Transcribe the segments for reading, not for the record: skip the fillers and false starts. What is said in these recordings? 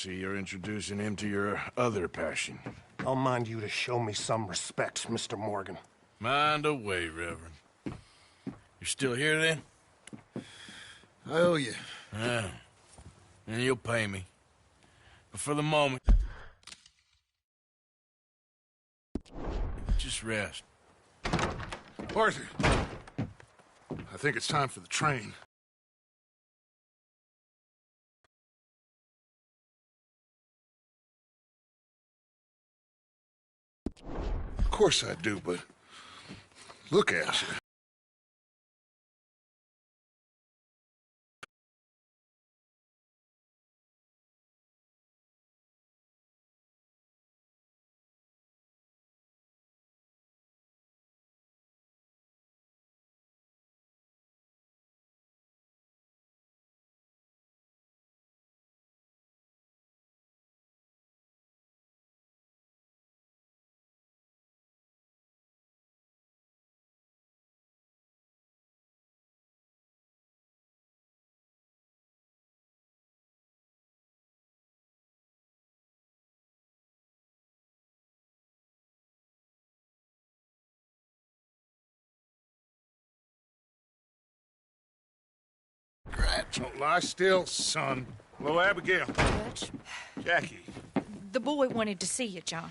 See, you're introducing him to your other passion. I'll mind you to show me some respect, Mr. Morgan. Mind away, Reverend. You're still here, then? I owe you. Yeah. And you'll pay me. But for the moment, just rest. Arthur, I think it's time for the train. Of course I do, but look at you. Don't lie still, son. Hello, Abigail. Dutch, Jackie. the boy wanted to see you, John.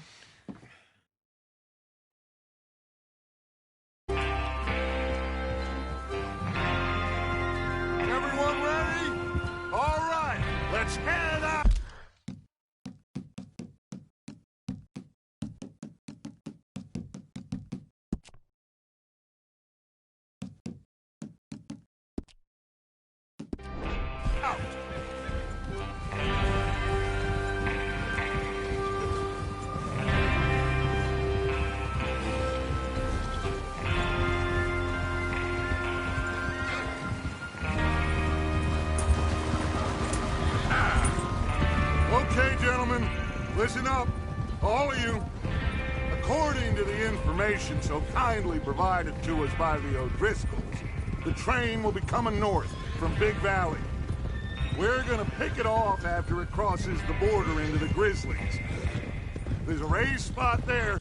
Everyone ready? All right, let's head out. Out. Okay, gentlemen, listen up, all of you. According to the information so kindly provided to us by the O'Driscolls, the train will be coming north from Big Valley. We're gonna pick it off after it crosses the border into the Grizzlies. There's a raised spot there.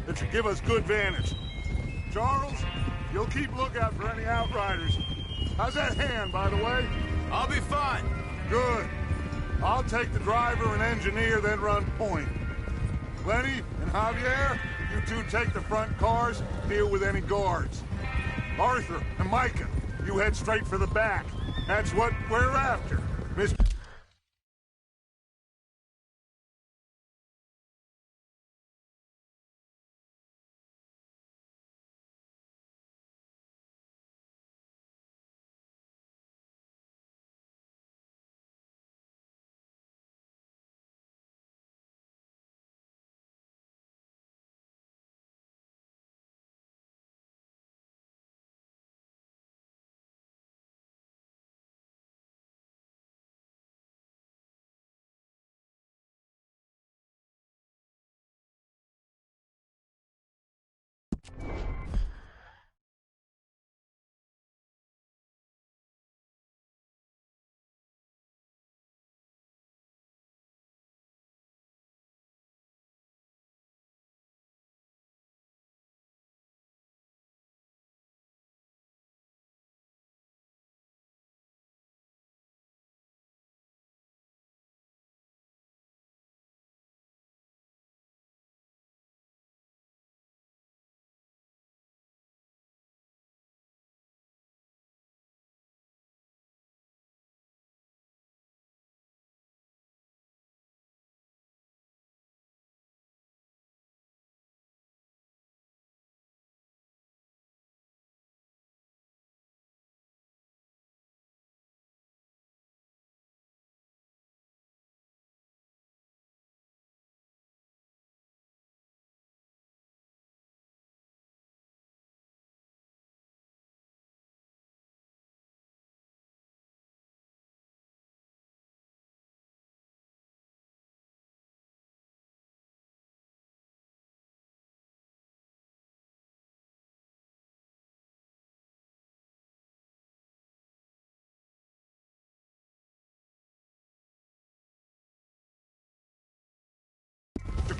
That should give us good vantage. Charles, you'll keep lookout for any outriders. How's that hand, by the way? I'll be fine. Good. I'll take the driver and engineer, then run point. Lenny and Javier, you two take the front cars, deal with any guards. Arthur and Micah, you head straight for the back. That's what we're after. Miss...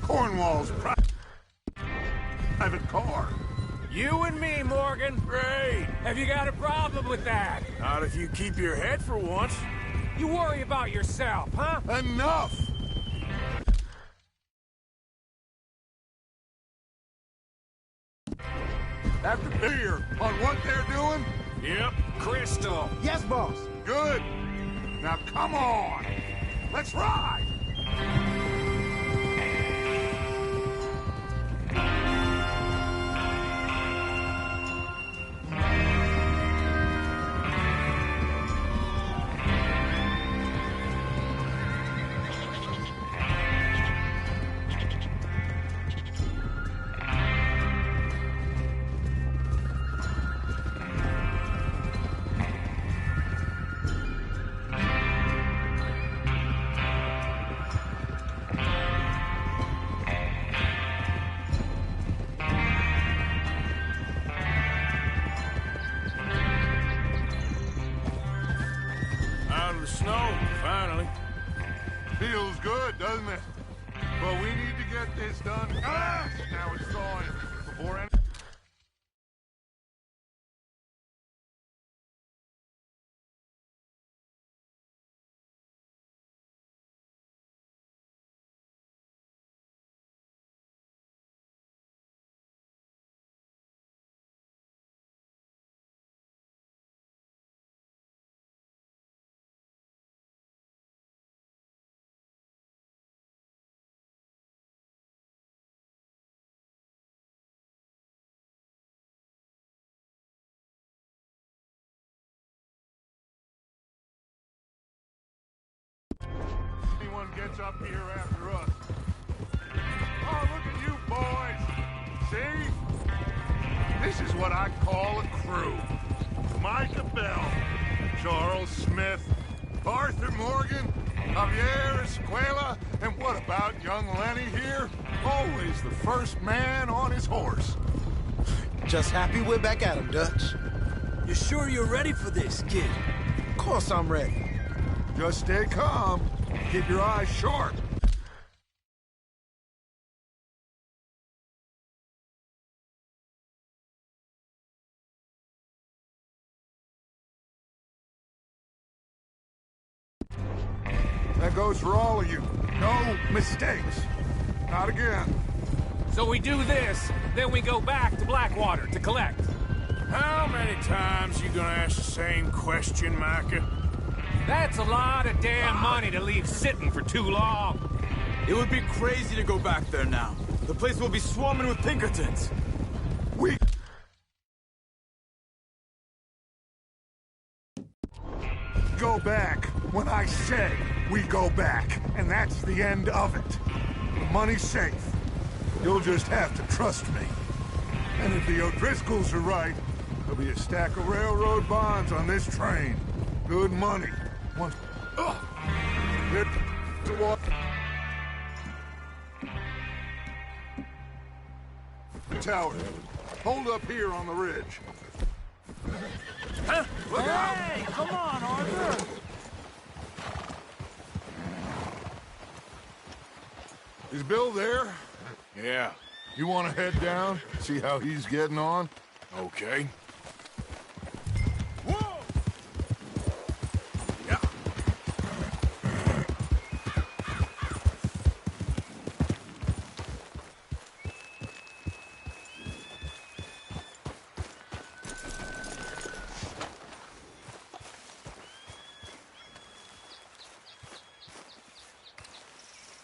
Cornwall's private car. You and me, Morgan. Great. Have you got a problem with that? Not if you keep your head for once. You worry about yourself, huh? Enough! After clear on what they're doing? Yep. Crystal. Yes, boss. Good. Now come on. Let's ride. Out of the snow, finally. Feels good, doesn't it? But we need to get this done fast. Now it's thawing before any... anyone gets up here after us. Oh, look at you boys. See? This is what I call a crew. Micah Bell, Charles Smith, Arthur Morgan, Javier Escuela, and what about young Lenny here? Always the first man on his horse. Just happy we're back at him, Dutch. You sure you're ready for this, kid? Of course I'm ready. Just stay calm. Keep your eyes sharp. That goes for all of you. No mistakes. Not again. So we do this, then we go back to Blackwater to collect. How many times you gonna ask the same question, Micah? That's a lot of damn money to leave sitting for too long. It would be crazy to go back there now. The place will be swarming with Pinkertons. We... go back when I say we go back, and that's the end of it. The money's safe. You'll just have to trust me. And if the O'Driscolls are right, there'll be a stack of railroad bonds on this train. Good money. Once... Hit the water. Tower. Hold up here on the ridge. Huh? Look out! Hey, come on, Arthur. Is Bill there? Yeah. You want to head down, see how he's getting on? Okay. Whoa! Yeah.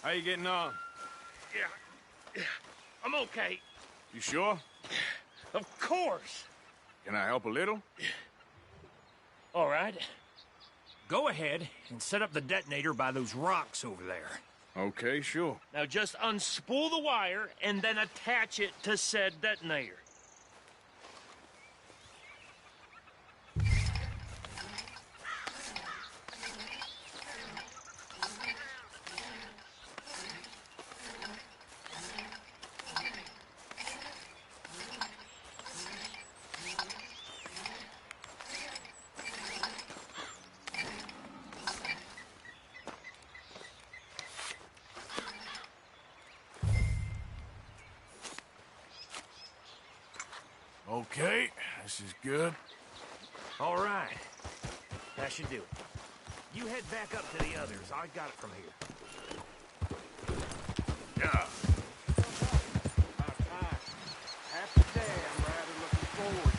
How you getting on? Yeah, I'm okay. You sure? Of course. Can I help a little? All right. Go ahead and set up the detonator by those rocks over there. Okay, sure. Now just unspool the wire and then attach it to said detonator. Okay, this is good. All right. That should do it. You head back up to the others. I got it from here. Yeah. About time. Half the day I'm rather looking forward.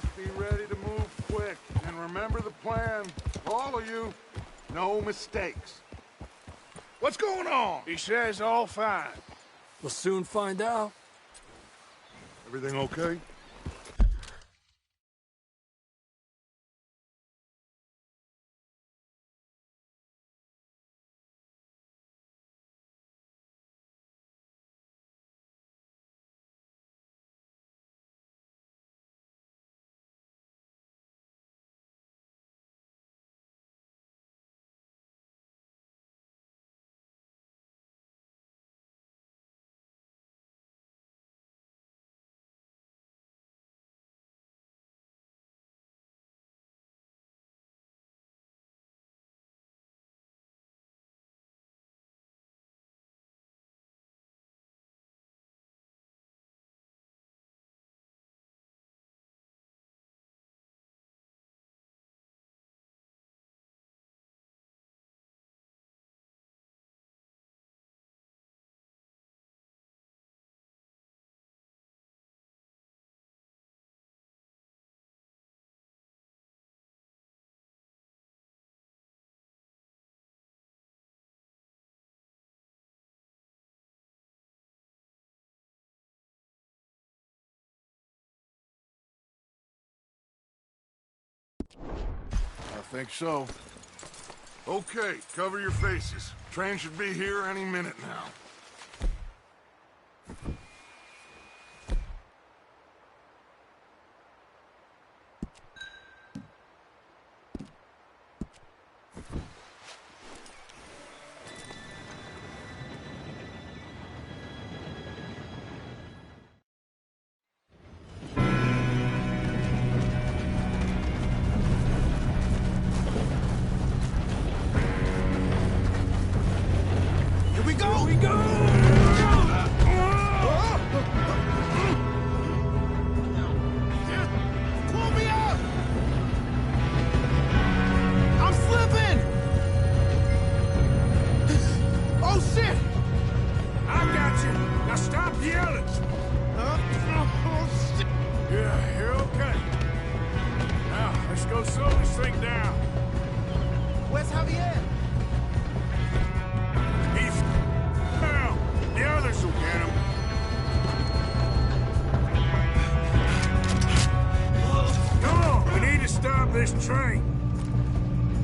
Just be ready to move quick. And remember the plan. All of you, no mistakes. What's going on? He says all fine. We'll soon find out. Everything okay? I think so. Okay, cover your faces. Train should be here any minute now.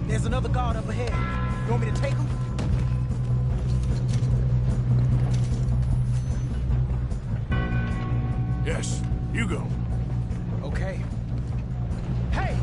There's another guard up ahead. You want me to take him? Yes, you go. Okay. Hey!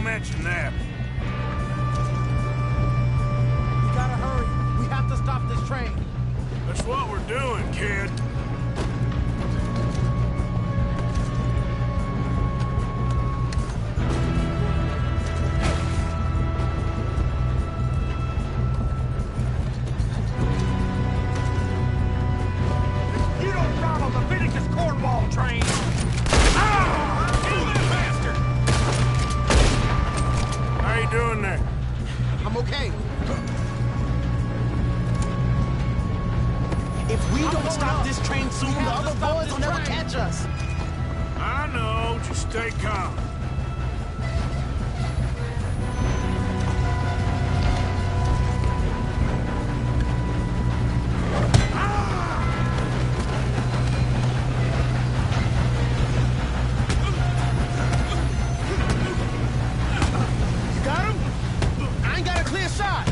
Mention that. We gotta hurry. We have to stop this train. That's what we're doing, kid. You don't throttle the finish this cornball train! Doing there? I'm okay. If we don't stop this train soon, the other boys will never catch us. I know. Just stay calm. I ain't got a clear shot.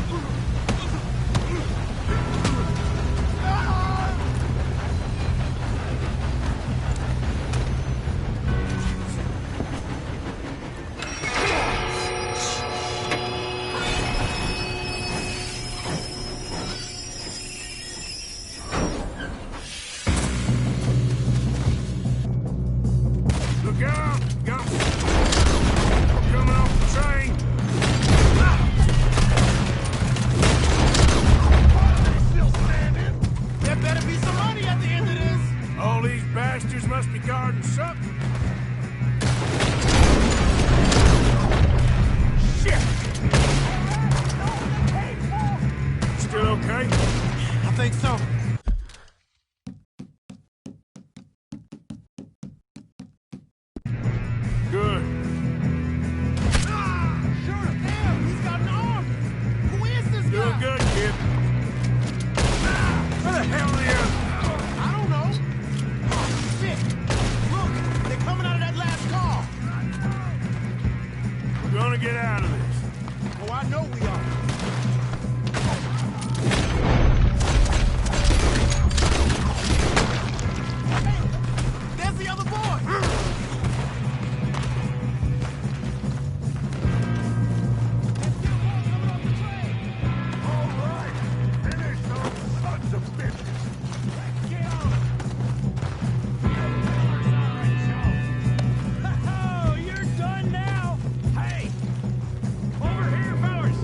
get out of this. Oh, I know we are. Hey, there's the other boy! All right, finish those sons of bitches. Get on him! Oh, you're done now! Hey! Over here, fellas!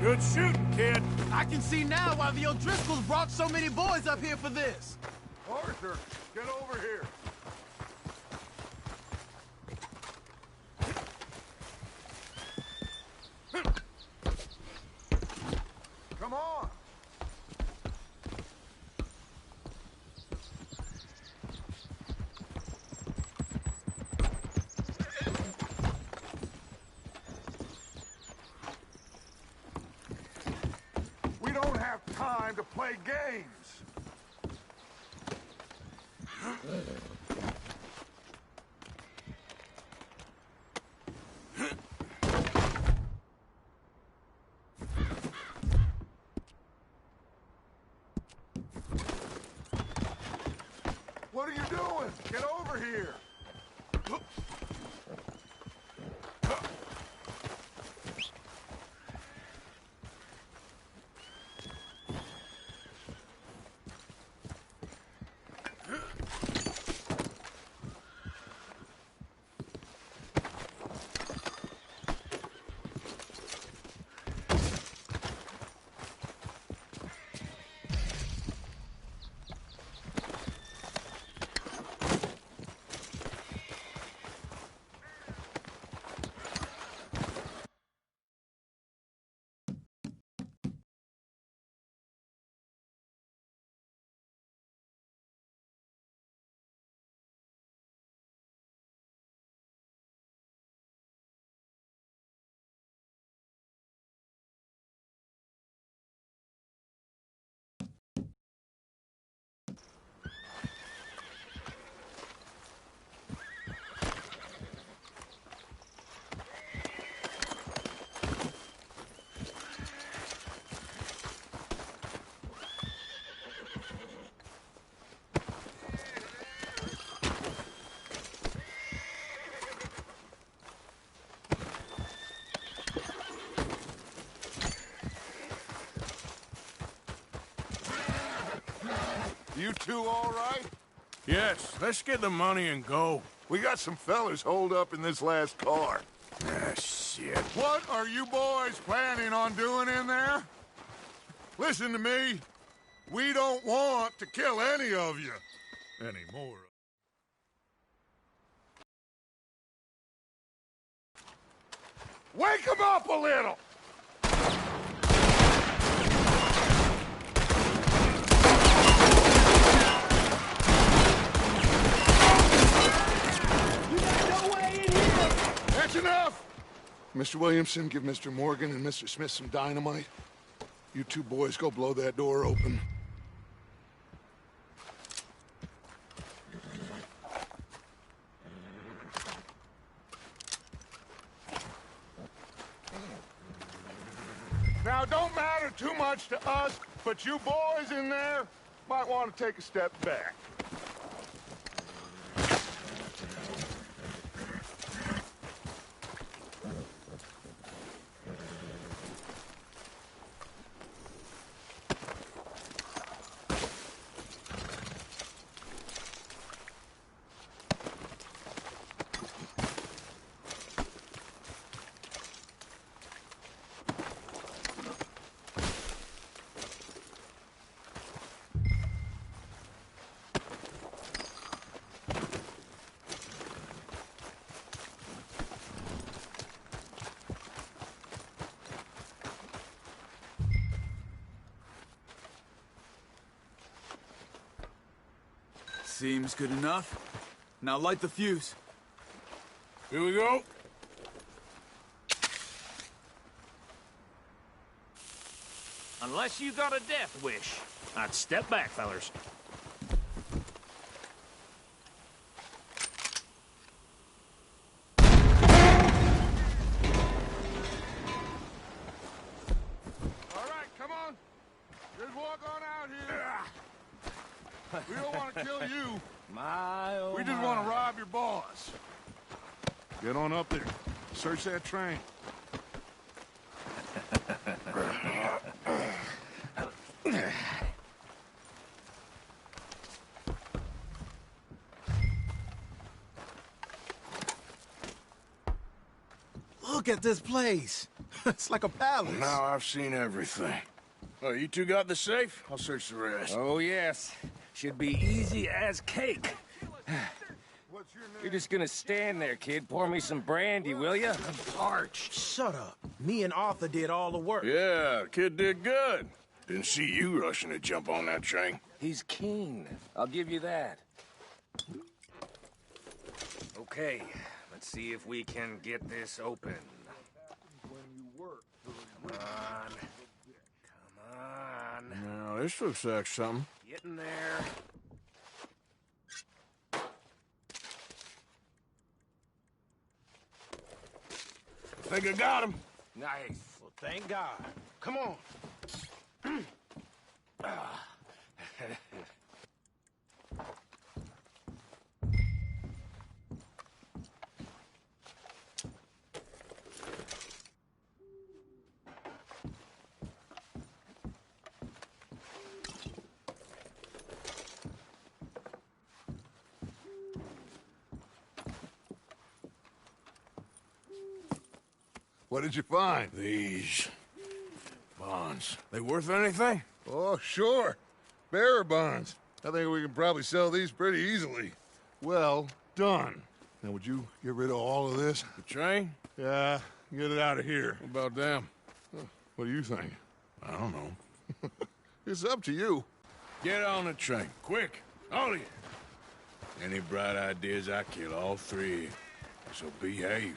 Good shooting, kid. I can see now why the O'Driscolls brought so many boys up here for this. Arthur, get over here. Come on. We don't have time to play games. What are you doing? Get over here. You two all right? Yes, let's get the money and go. We got some fellas holed up in this last car. Ah, shit. What are you boys planning on doing in there? Listen to me. We don't want to kill any of you anymore. Wake them up a little! That's enough! Mr. Williamson, give Mr. Morgan and Mr. Smith some dynamite. You two boys go blow that door open. Now, don't matter too much to us, but you boys in there might want to take a step back. Seems good enough. Now light the fuse. Here we go. Unless you got a death wish, I'd step back, fellers. We don't want to kill you. My, oh We just want to rob your boss. Get on up there. Search that train. Look at this place. It's like a palace. Now I've seen everything. Oh, you two got the safe? I'll search the rest. Oh, yes. Should be easy as cake. What's your name? You're just gonna stand there, kid. Pour me some brandy, will ya? I'm parched. Shut up. Me and Arthur did all the work. Yeah, kid did good. Didn't see you rushing to jump on that train. He's keen. I'll give you that. Okay, let's see if we can get this open. Come on. Come on. Now, this looks like something. Get in there. Think I got him. Nice. Well, thank God. Come on. What did you find? These bonds. They worth anything? Oh, sure. Bearer bonds. I think we can probably sell these pretty easily. Well done. Now, would you get rid of all of this? The train? Yeah, get it out of here. What about them? What do you think? I don't know. It's up to you. Get on the train. Quick. All of you. Any bright ideas, I kill all three of you. So behave.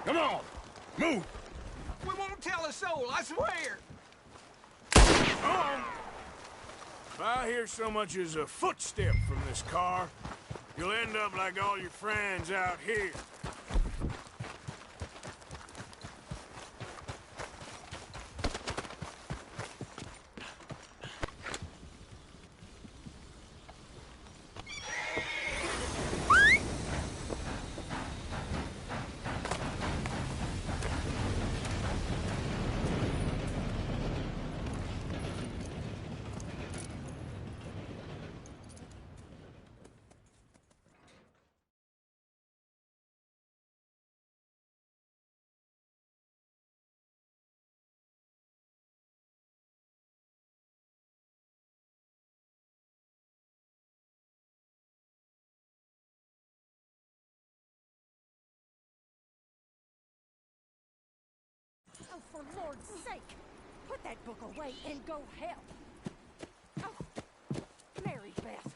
Come on! Move! We won't tell a soul, I swear! If I hear so much as a footstep from this car, you'll end up like all your friends out here. Oh, for Lord's sake! Put that book away and go help! Oh, Mary Beth.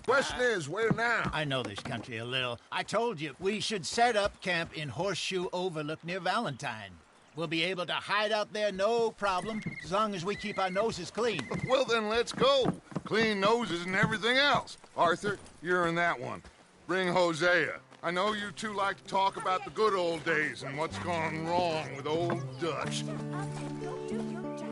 Question is, where now? I know this country a little. I told you we should set up camp in Horseshoe Overlook near Valentine. We'll be able to hide out there no problem, as long as we keep our noses clean. Well, then let's go. Clean noses and everything else. Arthur, you're in that one. Bring Hosea. I know you two like to talk about the good old days and what's gone wrong with old Dutch. Up and go do your job.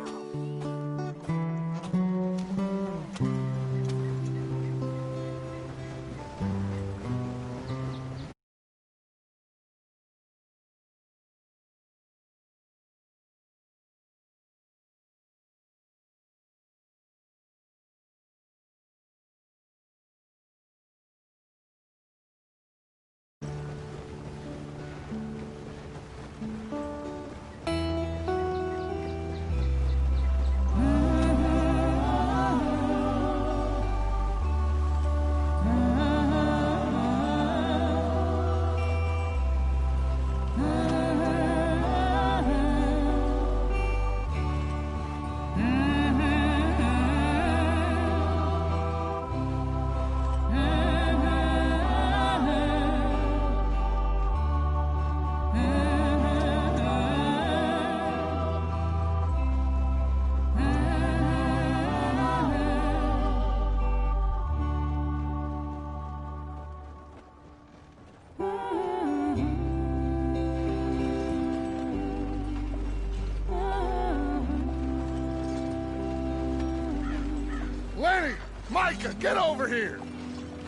Micah, get over here!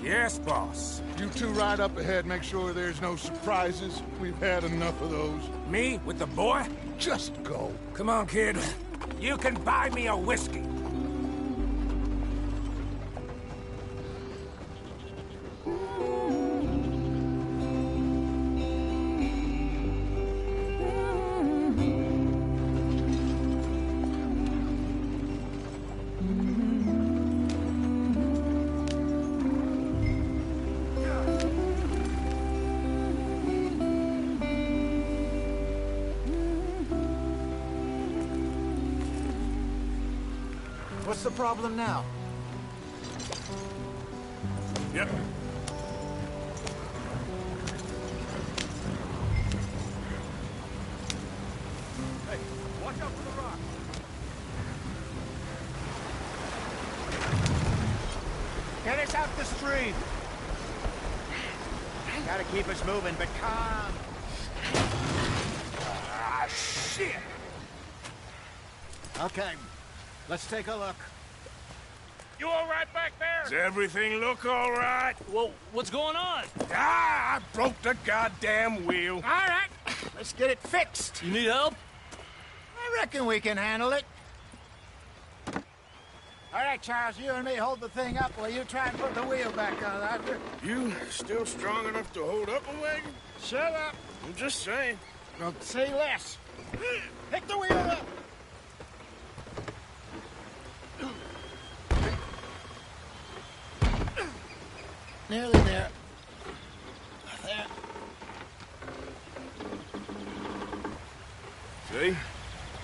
Yes, boss. You two ride up ahead, make sure there's no surprises. We've had enough of those. Me with the boy? Just go. Come on, kid. You can buy me a whiskey. What's the problem now? Yep. Hey, watch out for the rock. Get us out the stream. Gotta keep us moving, but calm. Ah, shit! Okay, let's take a look. You all right back there? Does everything look all right? Well, what's going on? Ah, I broke the goddamn wheel. All right, let's get it fixed. You need help? I reckon we can handle it. All right, Charles, you and me hold the thing up while you try and put the wheel back on, Arthur. You still strong enough to hold up a wagon? Shut up. I'm just saying. Don't say less. Pick the wheel up. Nearly there. There. See?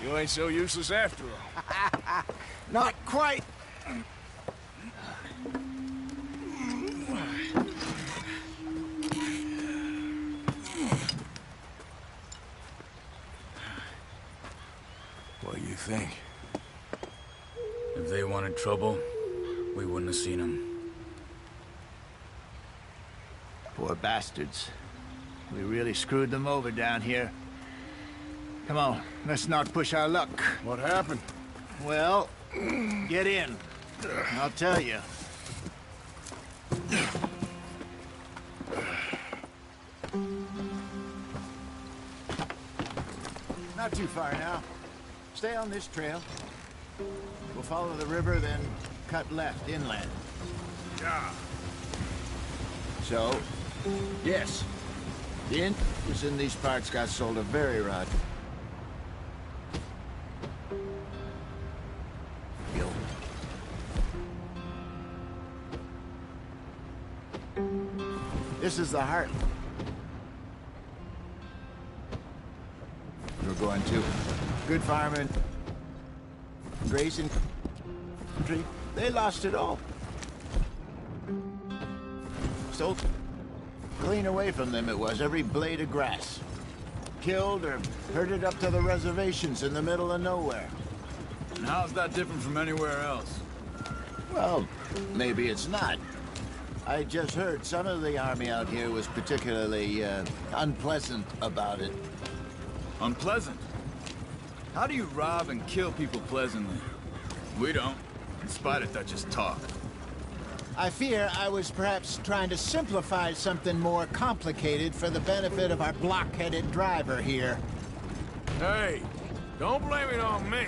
You ain't so useless after all. Not quite. What do you think? If they wanted trouble, we wouldn't have seen them. Poor bastards. We really screwed them over down here. Come on, let's not push our luck. What happened? Well, get in. I'll tell you. Not too far now. Stay on this trail. We'll follow the river, then cut left inland. Yeah. So, yes, the inn was in these parts got sold a very rod. Yo. This is the heart. We're going to good farming, grazing country. They lost it all. So clean away from them it was, every blade of grass. Killed or herded up to the reservations in the middle of nowhere. And how's that different from anywhere else? Well, maybe it's not. I just heard some of the army out here was particularly unpleasant about it. Unpleasant? How do you rob and kill people pleasantly? We don't. In spite of that, just talk. I fear I was perhaps trying to simplify something more complicated for the benefit of our block-headed driver here. Hey, don't blame it on me.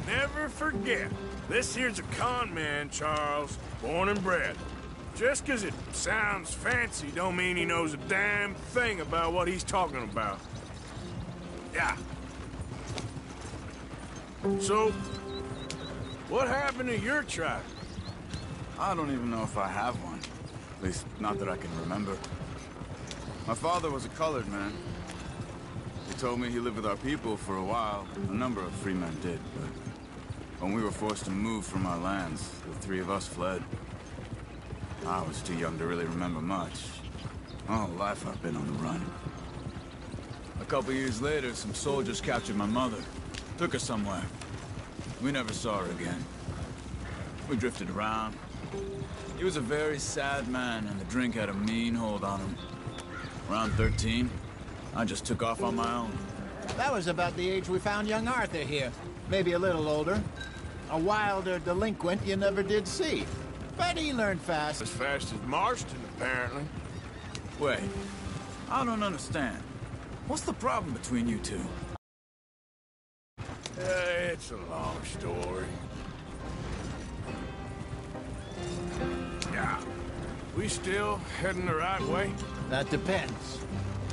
Never forget, this here's a con man, Charles, born and bred. Just 'cause it sounds fancy don't mean he knows a damn thing about what he's talking about. Yeah. So, what happened to your tribe? I don't even know if I have one. At least, not that I can remember. My father was a colored man. He told me he lived with our people for a while. A number of free men did, but when we were forced to move from our lands, the three of us fled. I was too young to really remember much. My whole life I've been on the run. A couple years later, some soldiers captured my mother. Took her somewhere. We never saw her again. We drifted around. He was a very sad man, and the drink had a mean hold on him. Around 13, I just took off on my own. That was about the age we found young Arthur here. Maybe a little older. A wilder delinquent you never did see. But he learned fast. As fast as Marston, apparently. Wait, I don't understand. What's the problem between you two? It's a long story. Yeah. We still heading the right way? That depends.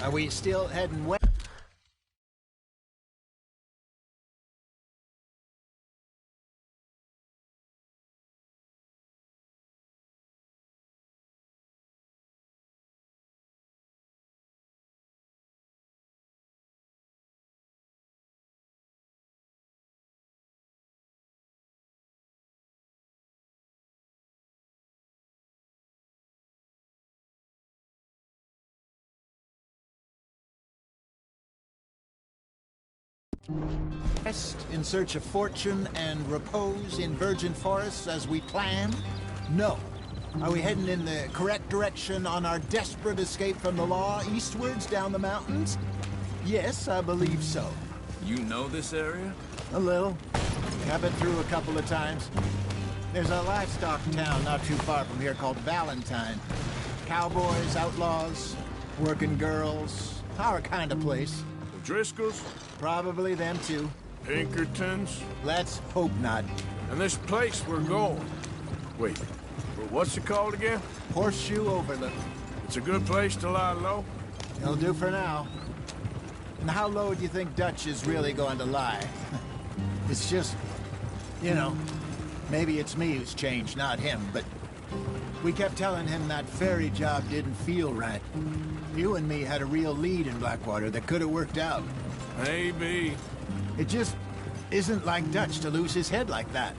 Are we still heading west? In search of fortune and repose in virgin forests as we planned? No. Are we heading in the correct direction on our desperate escape from the law eastwards down the mountains? Yes, I believe so. You know this area? A little. I've been through a couple of times. There's a livestock town not too far from here called Valentine. Cowboys, outlaws, working girls, our kind of place. The Driscolls? Probably them too. Pinkertons? Let's hope not. And this place we're going. Wait, what's it called again? Horseshoe Overlook. It's a good place to lie low? It'll do for now. And how low do you think Dutch is really going to lie? It's just, you know, maybe it's me who's changed, not him, but we kept telling him that ferry job didn't feel right. You and me had a real lead in Blackwater that could have worked out. Maybe. It just isn't like Dutch to lose his head like that.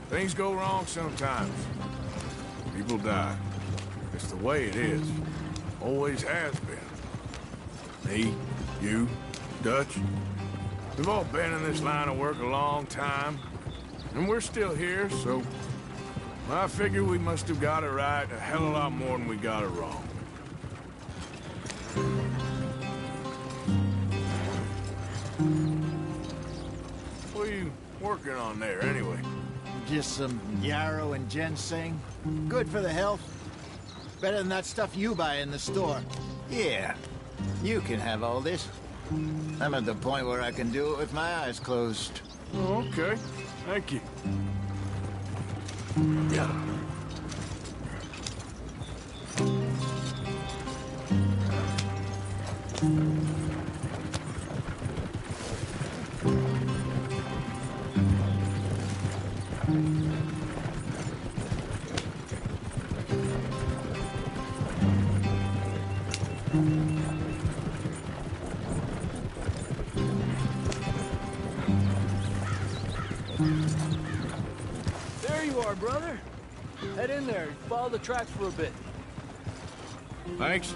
Things go wrong sometimes. People die. It's the way it is. Always has been. Me, you, Dutch. We've all been in this line of work a long time. And we're still here, so... I figure we must have got it right a hell of a lot more than we got it wrong. What are you working on there, anyway? Just some yarrow and ginseng. Good for the health. Better than that stuff you buy in the store. Yeah, you can have all this. I'm at the point where I can do it with my eyes closed. Oh, okay. Thank you. Yeah. There you are, brother. Head in there. Follow the tracks for a bit. Thanks.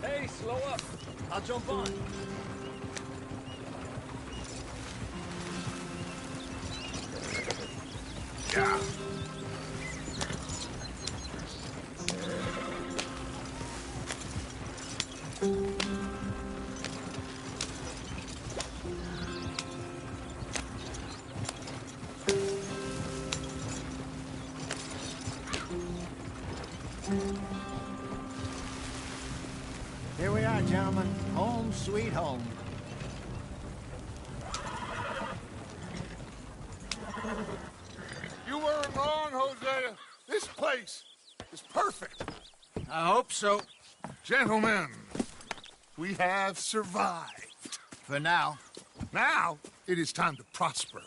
Hey, slow up. I'll jump on. Yeah. Here we are, gentlemen. Home sweet home. You weren't wrong, Hosea. This place is perfect. I hope so. Gentlemen, we have survived. For now. Now, it is time to prosper.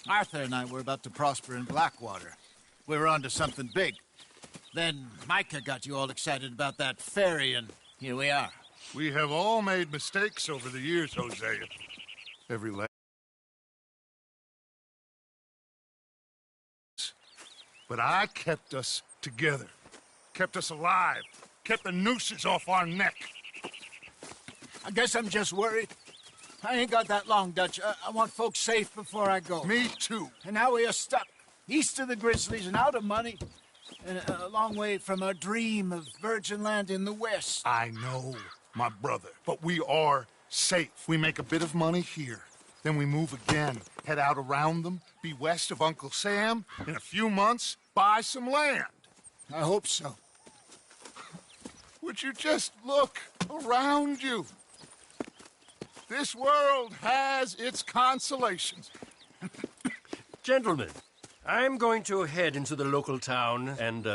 Arthur and I were about to prosper in Blackwater. We were onto something big. Then Micah got you all excited about that ferry, and here we are. We have all made mistakes over the years, Hosea. Every last. But I kept us together. Kept us alive. Kept the nooses off our neck. I guess I'm just worried. I ain't got that long, Dutch. I want folks safe before I go. Me too. And now we are stuck. East of the Grizzlies and out of money. And a long way from our dream of virgin land in the west. I know, my brother. But we are safe. We make a bit of money here. Then we move again. Head out around them. Be west of Uncle Sam. In a few months, buy some land. I hope so. Would you just look around you? This world has its consolations. Gentlemen, I'm going to head into the local town and,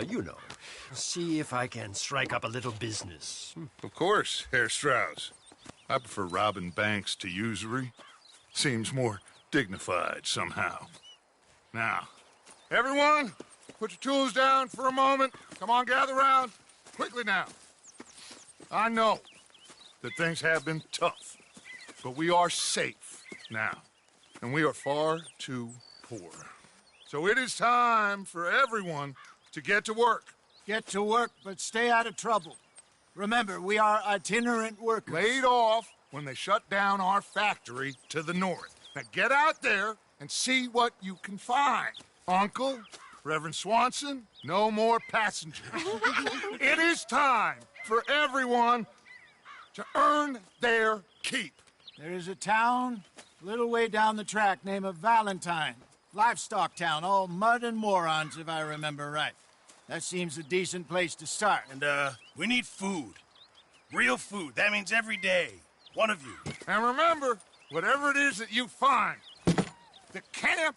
see if I can strike up a little business. Of course, Herr Strauss. I prefer robbing banks to usury. Seems more dignified somehow. Now, everyone, put your tools down for a moment. Come on, gather round. Quickly now. I know that things have been tough, but we are safe now, and we are far too poor. So it is time for everyone to get to work. Get to work, but stay out of trouble. Remember, we are itinerant workers. Laid off when they shut down our factory to the north. Now get out there and see what you can find. Uncle, Reverend Swanson, no more passengers. It is time for everyone to earn their keep. There is a town a little way down the track named Valentine. Livestock town, all mud and morons, if I remember right. That seems a decent place to start. And, we need food. Real food. That means every day. One of you. And remember, whatever it is that you find, the camp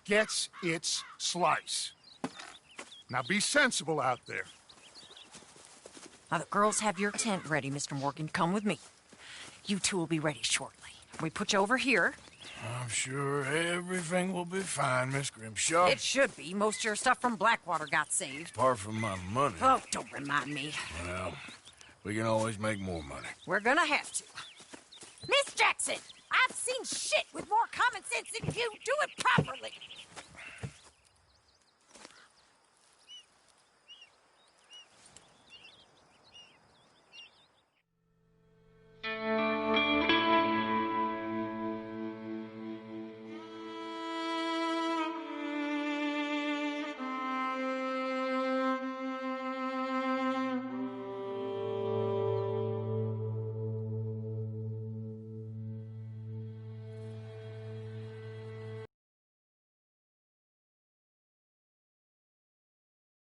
gets its slice. Now be sensible out there. Now, the girls have your tent ready, Mr. Morgan. Come with me. You two will be ready shortly. We put you over here. I'm sure everything will be fine, Miss Grimshaw. It should be. Most of your stuff from Blackwater got saved. Apart from my money. Oh, don't remind me. Well, we can always make more money. We're gonna have to. Miss Jackson, I've seen shit with more common sense than you. Do it properly.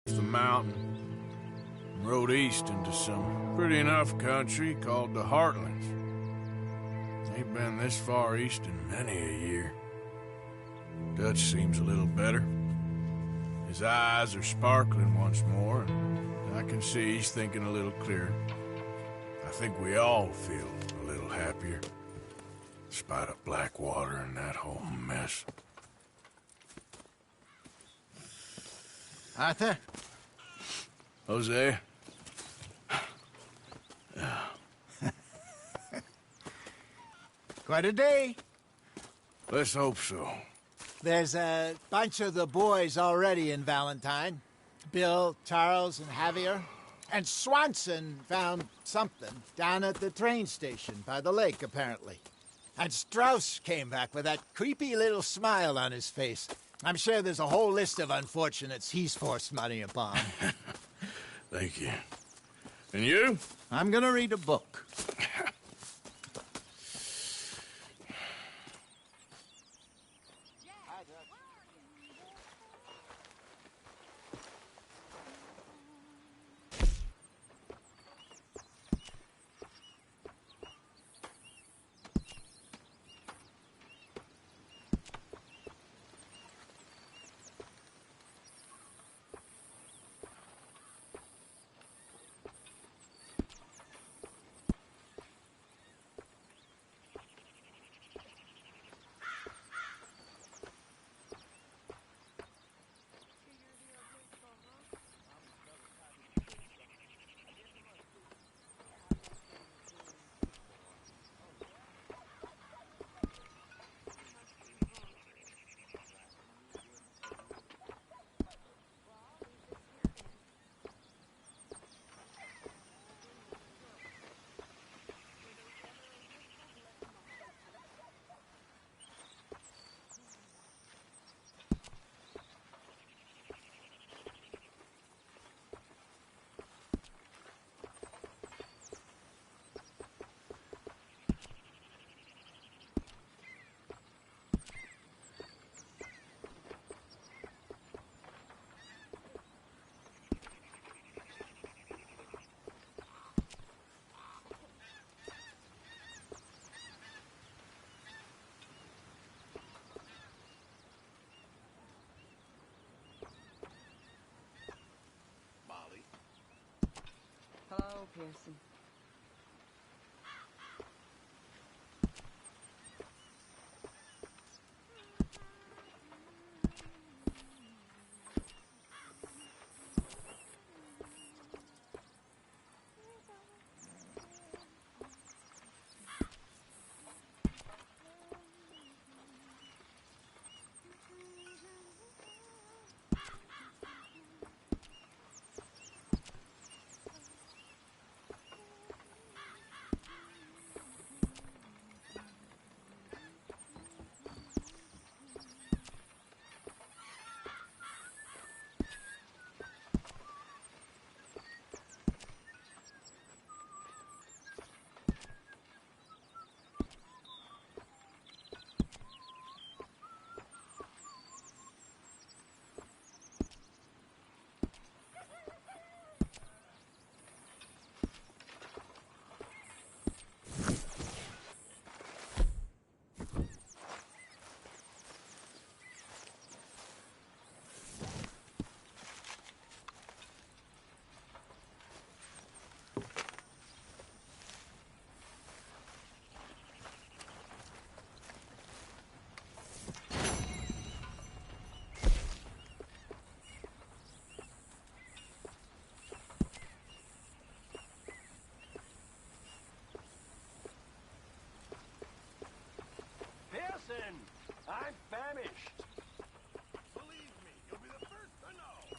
The mountain and rode east into some pretty enough country called the Heartlands. Ain't been this far east in many a year. Dutch seems a little better. His eyes are sparkling once more, and I can see he's thinking a little clearer. I think we all feel a little happier, despite of Blackwater and that whole mess. Arthur? Jose? Quite a day. Let's hope so. There's a bunch of the boys already in Valentine. Bill, Charles, and Javier. And Swanson found something down at the train station by the lake, apparently. And Strauss came back with that creepy little smile on his face. I'm sure there's a whole list of unfortunates he's forced money upon. Thank you. And you? I'm gonna read a book. Pearson. Pearson! I'm famished. Believe me, you'll be the first to know.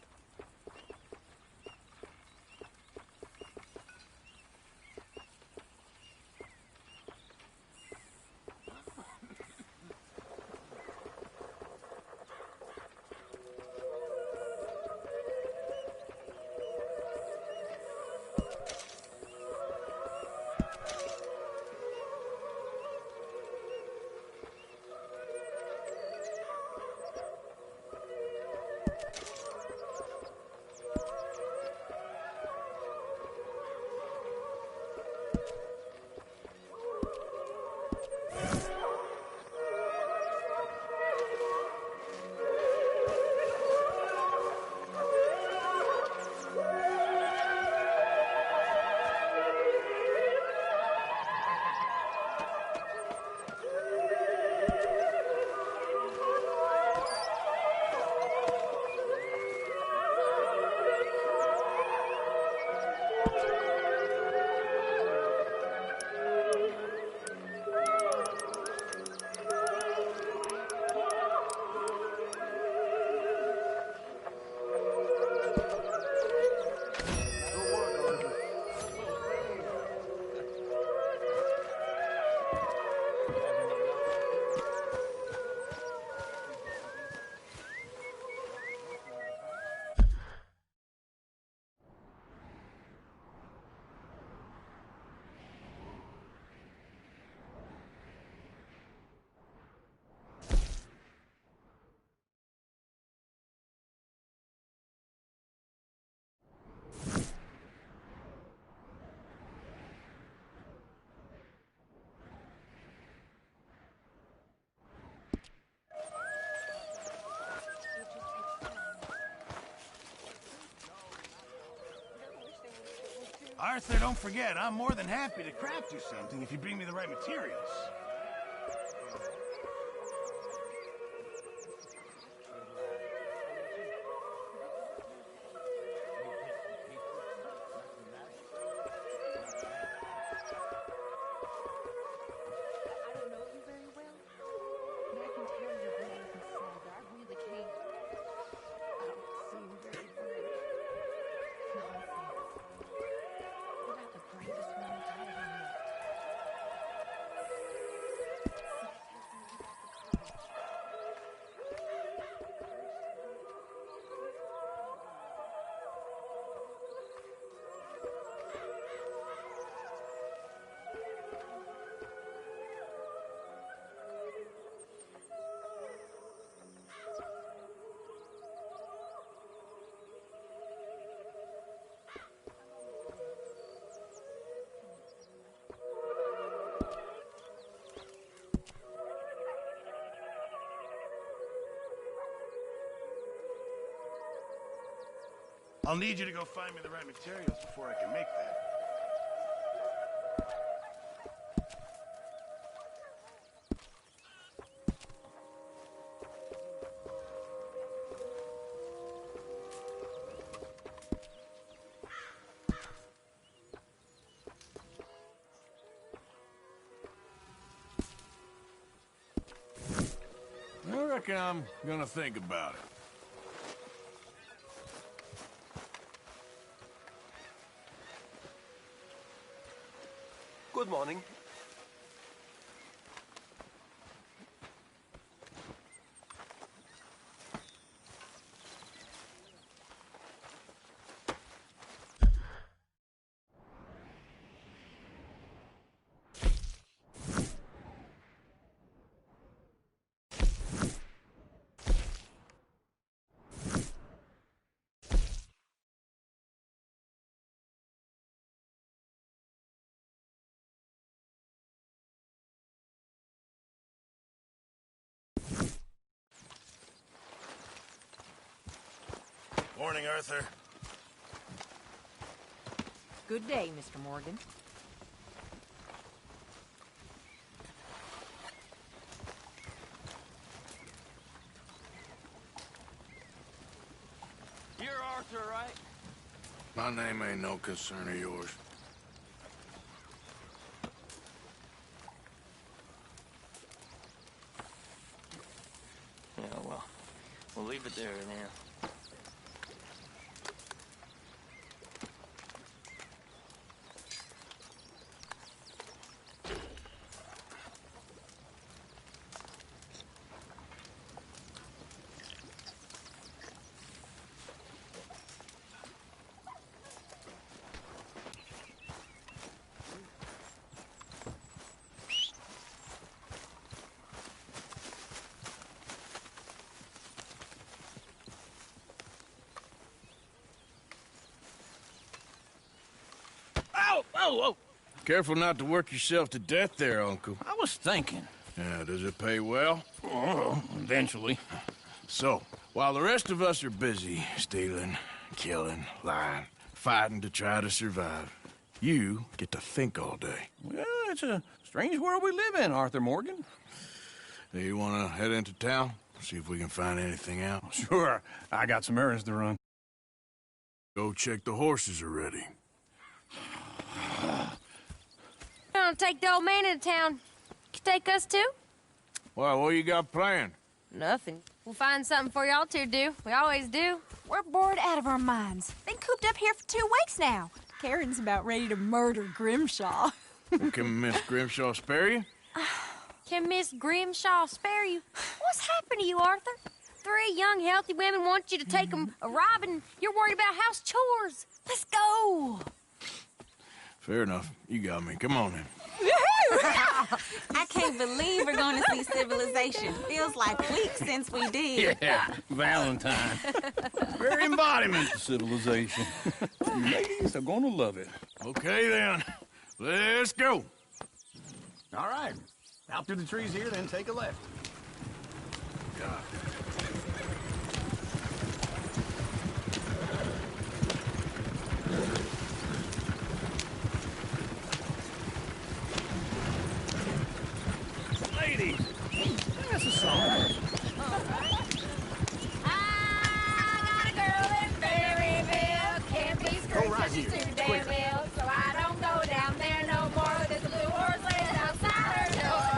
Arthur, don't forget, I'm more than happy to craft you something if you bring me the right materials. I don't know you very well, but I can tell you're brave and sad. I really can't. I don't seem very brave. Nonsense. You got the bravest woman I ever met. I'll need you to go find me the right materials before I can make that. I reckon I'm gonna think about it. Good morning. Morning, Arthur. Good day, Mr. Morgan. You're Arthur, right? My name ain't no concern of yours. Yeah, well, we'll leave it there now. Whoa! Careful not to work yourself to death there, Uncle. I was thinking. Yeah, does it pay well? Oh, eventually. So, while the rest of us are busy stealing, killing, lying, fighting to try to survive, you get to think all day. Well, it's a strange world we live in, Arthur Morgan. Do you want to head into town? See if we can find anything out? Sure. I got some errands to run. Go check the horses are ready. Gonna take the old man into town. You take us too? Well, what you got planned? Nothing. We'll find something for y'all to do. We always do. We're bored out of our minds. Been cooped up here for 2 weeks now. Karen's about ready to murder Grimshaw. Well, can Miss Grimshaw spare you? Can Miss Grimshaw spare you? What's happened to you, Arthur? 3 young, healthy women want you to take them a robbing. You're worried about house chores. Let's go. Fair enough. You got me. Come on in. I can't believe we're going to see civilization. Feels like weeks since we did. Yeah, Valentine. Very embodiment of civilization. Ladies are gonna love it. Okay, then. Let's go. All right. Out through the trees here, then take a left. God. Ladies, sing us a song. Go right here. So I don't go down there no more. There's a blue horse laying outside her door.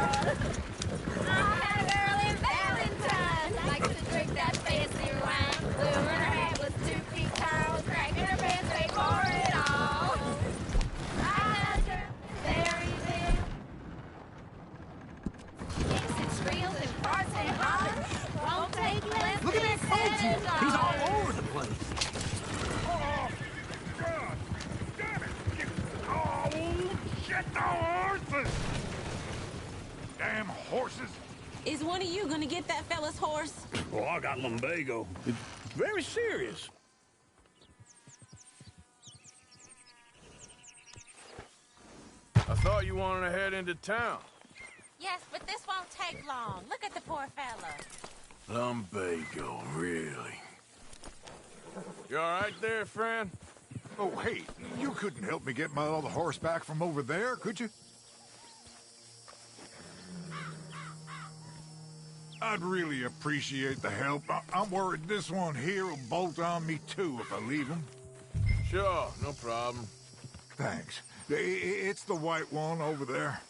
I had a girl in Valentine, likes to drink that fancy wine. Blue in her hat was 2 feet tall, cracking her pants, paid for it all. I had a girl very big. Kicks and squeals and farts and hollers. Won't take less. Look at that coach. He's all over the place. Get the horses! Damn horses! Is one of you going to get that fella's horse? Oh, I got lumbago. It's very serious. I thought you wanted to head into town. Yes, but this won't take long. Look at the poor fella. Lumbago, really? You all right there, friend? Oh, hey, you couldn't help me get my other horse back from over there, could you? I'd really appreciate the help. I'm worried this one here will bolt on me too if I leave him. Sure, no problem. Thanks. It's the white one over there.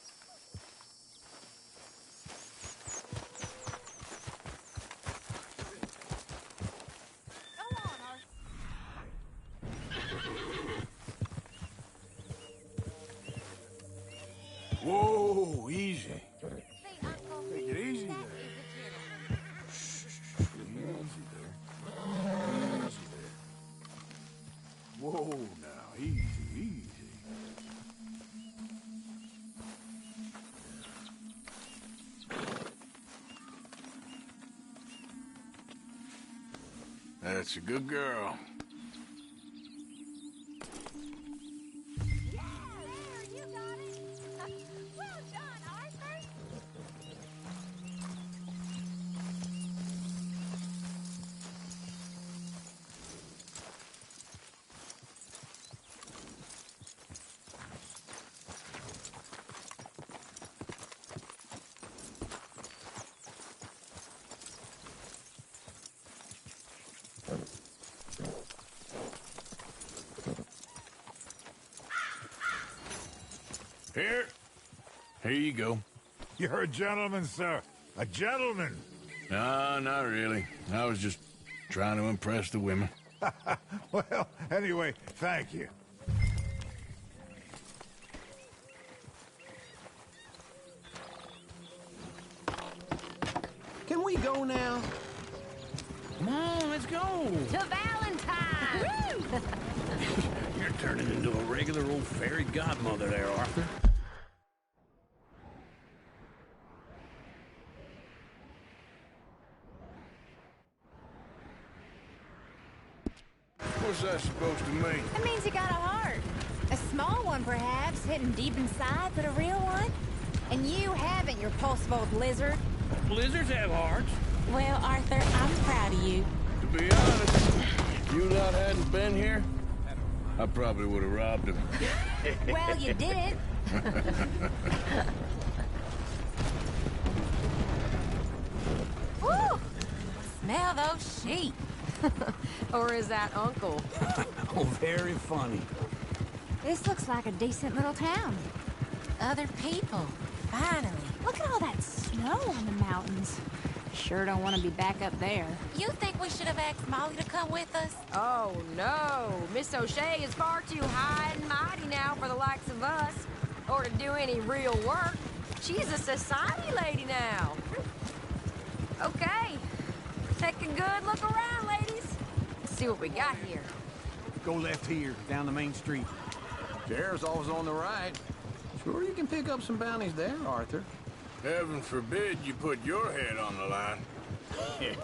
Whoa, easy. Take it easy there. Easy there. Easy there. Whoa, now, easy, easy. That's a good girl. Here you go. You're a gentleman, sir. A gentleman. No, not really. I was just trying to impress the women. Well, anyway, thank you. Can we go now? Come on, let's go. To Valentine! You're turning into a regular old fairy godmother there, Arthur. What's that supposed to mean? That means you got a heart. A small one, perhaps, hidden deep inside, but a real one. And you haven't, you repulsive old lizard. Blizzards have hearts. Well, Arthur, I'm proud of you. To be honest, if you lot hadn't been here, I probably would have robbed him. Well, you did. Woo! Smell those sheep. Or is that Uncle? Oh, very funny. This looks like a decent little town. Other people. Finally. Look at all that snow on the mountains. Sure don't want to be back up there. You think we should have asked Molly to come with us? Oh, no. Miss O'Shea is far too high and mighty now for the likes of us, or to do any real work. She's a society lady now. Okay. Take a good look around, ladies. Let's see what we got here. Go left here, down the main street. Sheriff's always on the right. Sure you can pick up some bounties there, Arthur. Heaven forbid you put your head on the line. Yeah,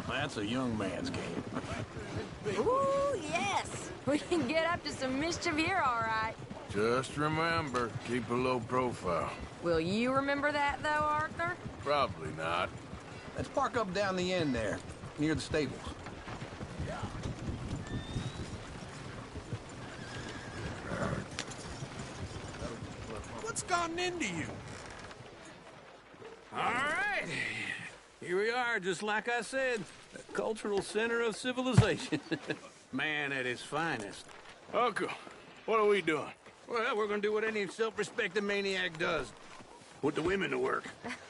that's a young man's game. Ooh, yes. We can get up to some mischief here, all right. Just remember, keep a low profile. Will you remember that, though, Arthur? Probably not. Let's park up down the end there, near the stables. What's gotten into you? All right. Here we are, just like I said. The cultural center of civilization. Man at his finest. Uncle, what are we doing? Well, we're gonna do what any self-respecting maniac does. Put the women to work.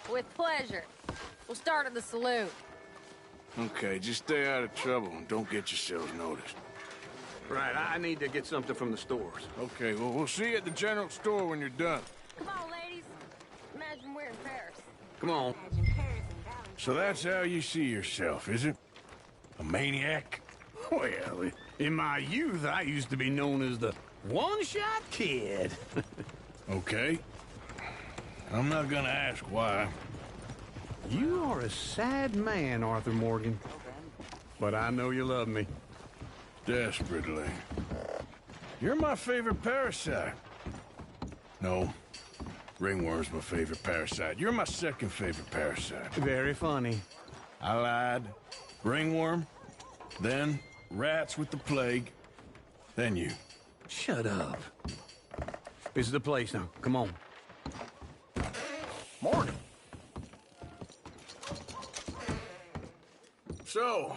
With pleasure. We'll start at the saloon. Okay, just stay out of trouble and don't get yourselves noticed. Right, I need to get something from the stores. Okay, well, we'll see you at the general store when you're done. Come on, ladies. Imagine we're in Paris. Come on. So that's how you see yourself, is it? A maniac? Well, in my youth, I used to be known as the one-shot kid. Okay. I'm not gonna ask why. You are a sad man, Arthur Morgan. But I know you love me. Desperately. You're my favorite parasite. No. Ringworm's my favorite parasite. You're my second favorite parasite. Very funny. I lied. Ringworm. Then rats with the plague. Then you. Shut up. This is the place now. Come on. Morning. So,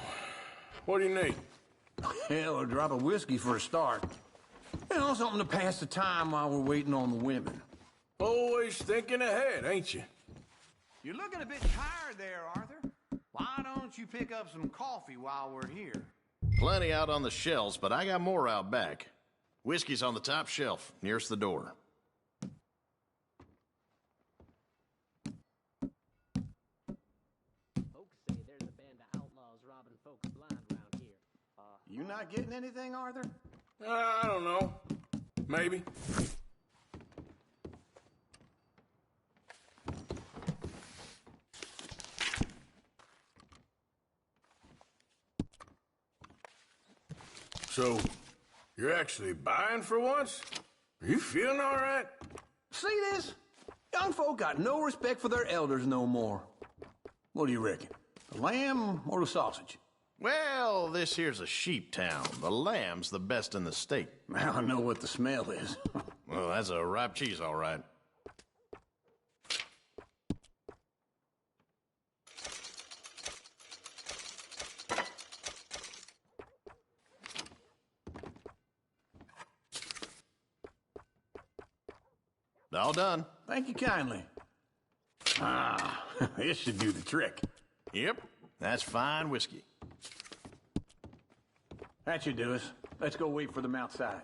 what do you need? Hell, a drop of whiskey for a start. You know, something to pass the time while we're waiting on the women. Always thinking ahead, ain't you? You're looking a bit tired there, Arthur. Why don't you pick up some coffee while we're here? Plenty out on the shelves, but I got more out back. Whiskey's on the top shelf, nearest the door. Folks say there's a band of outlaws robbing folks blind around here. You not getting anything, Arthur? I don't know. Maybe. So, you're actually buying for once? Are you feeling all right? See this? Young folk got no respect for their elders no more. What do you reckon? The lamb or the sausage? Well, this here's a sheep town. The lamb's the best in the state. Now I know what the smell is. Well, that's a ripe cheese, all right. All done. Thank you kindly. Ah, this should do the trick. Yep, that's fine whiskey. That should do us. Let's go wait for them outside.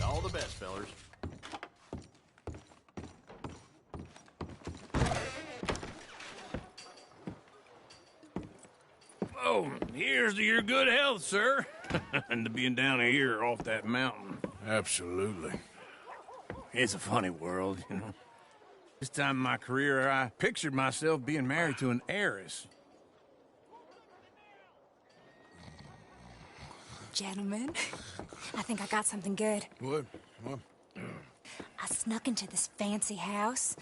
All the best, fellers. Oh, here's to your good health, sir. And to being down here off that mountain. Absolutely. It's a funny world, you know. This time in my career, I pictured myself being married to an heiress. Gentlemen, I think I got something good. What? I snuck into this fancy house.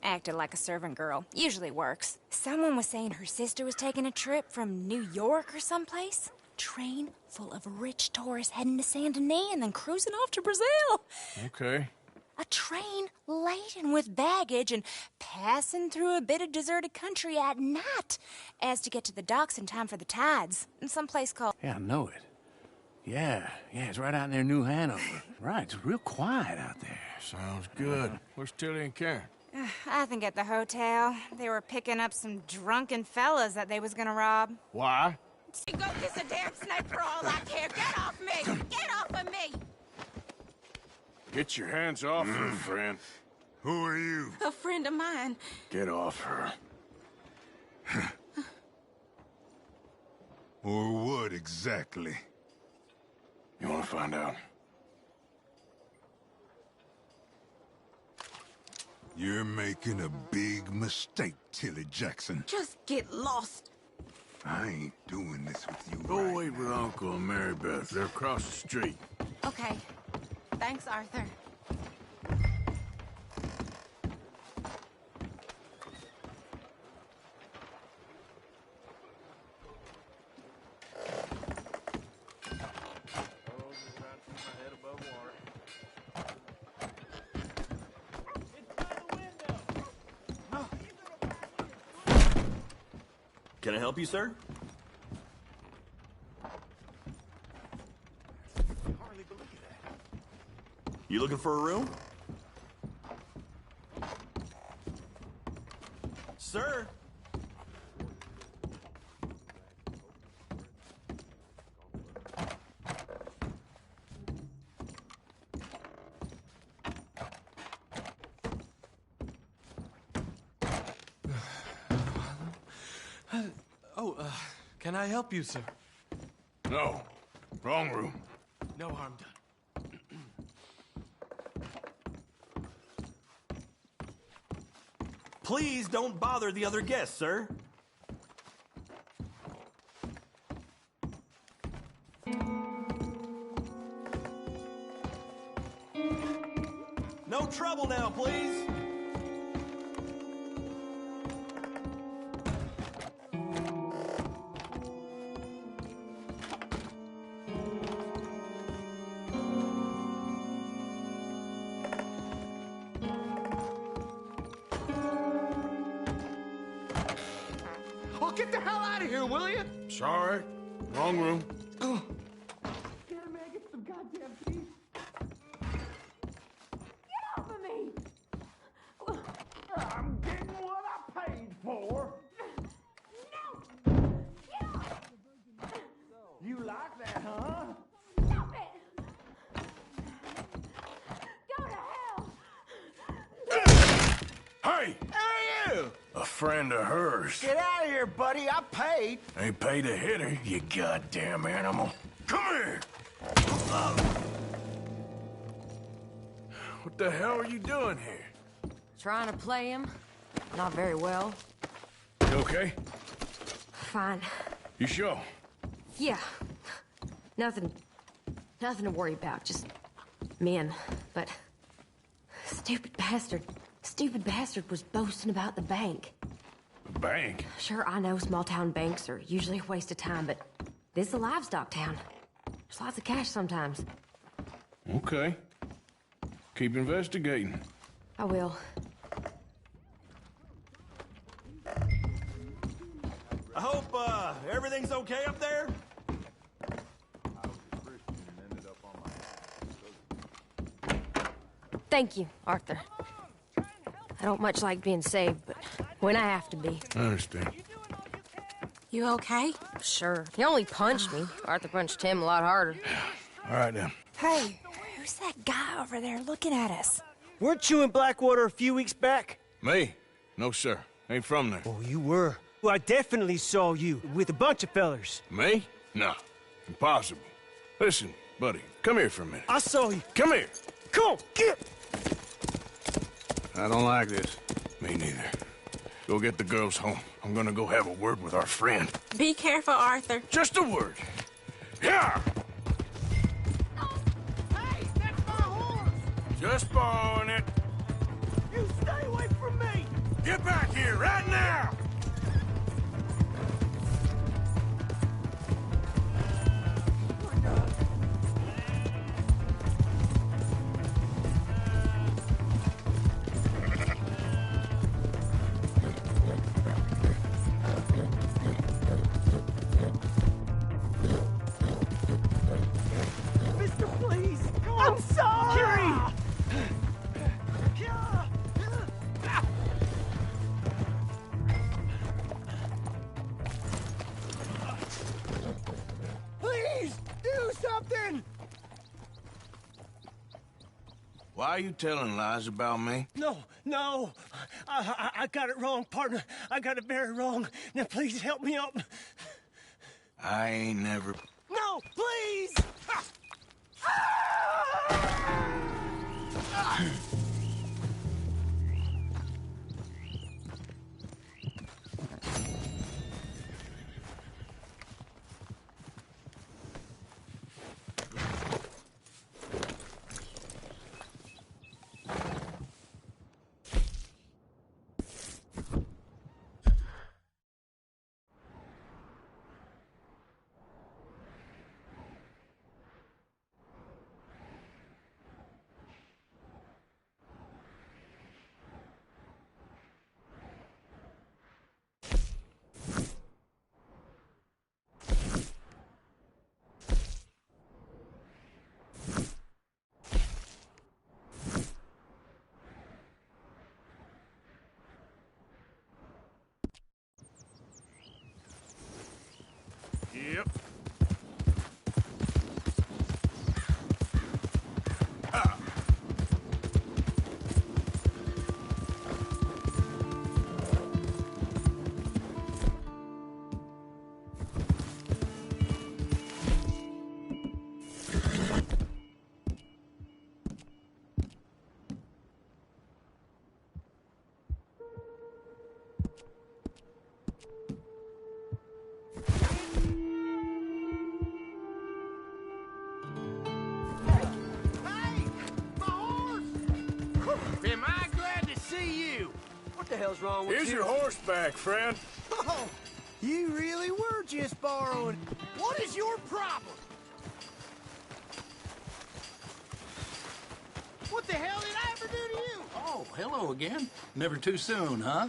Acted like a servant girl. Usually works. Someone was saying her sister was taking a trip from New York or someplace. Train full of rich tourists heading to Saint Denis and then cruising off to Brazil. Okay. A train laden with baggage and passing through a bit of deserted country at night as to get to the docks in time for the tides in some place called... Yeah, I know it. Yeah, it's right out near New Hanover. Right, it's real quiet out there. Sounds good. Where's Tilly and Karen? I think at the hotel. They were picking up some drunken fellas that they was gonna rob. Why? Go kiss a damn snake for all I care. Get off me! Get off of me! Get your hands off her, friend. Who are you? A friend of mine. Get off her. Or what exactly? You want to find out? You're making a big mistake, Tilly Jackson. Just get lost. I ain't doing this with you. Go wait with Uncle and Mary Beth. They're across the street. Okay. Thanks, Arthur. Can I help you, sir? You looking for a room? Sir? Can I help you, sir? No. Wrong room. No harm done. Please don't bother the other guests, sir. No trouble now, please. Oh, get the hell out of here, will you? Sorry. Wrong room. Get him, man. Get some goddamn peace. Get off of me! I'm getting what I paid for. No! Get off! You like that, huh? Stop it! Go to hell! Hey! Who are you? A friend of hers. Get out of here, buddy. I paid. Ain't paid to hit her, you goddamn animal. Come here! What the hell are you doing here? Trying to play him. Not very well. You okay? Fine. You sure? Yeah. Nothing to worry about. Just men. But stupid bastard was boasting about the bank. The bank? Sure, I know small town banks are usually a waste of time, but this is a livestock town. There's lots of cash sometimes. Okay. Keep investigating. I will. I hope, everything's okay up there? Thank you, Arthur. I don't much like being saved, but when I have to be. I understand. You okay? Sure. He only punched me. Arthur punched him a lot harder. All right, then. Hey, who's that guy over there looking at us? Weren't you in Blackwater a few weeks back? Me? No, sir. Ain't from there. Oh, you were. Well, I definitely saw you with a bunch of fellers. Me? No. Impossible. Listen, buddy, come here for a minute. I saw you. Come here. Come on, get! I don't like this. Me neither. Go get the girls home. I'm gonna go have a word with our friend. Be careful, Arthur. Just a word. Yeah! Hey, that's my horse! Just borrowing it. You stay away from me! Get back here right now! Mister, please! I'm sorry! Why are you telling lies about me? No. I got it wrong, partner. I got it very wrong. Now, please help me up. I ain't never... No, please! Yep. Am I glad to see you? What the hell's wrong with Here's you? your horse back, friend. Oh, you really were just borrowing. What is your problem? What the hell did I ever do to you? Oh, hello again. Never too soon, huh?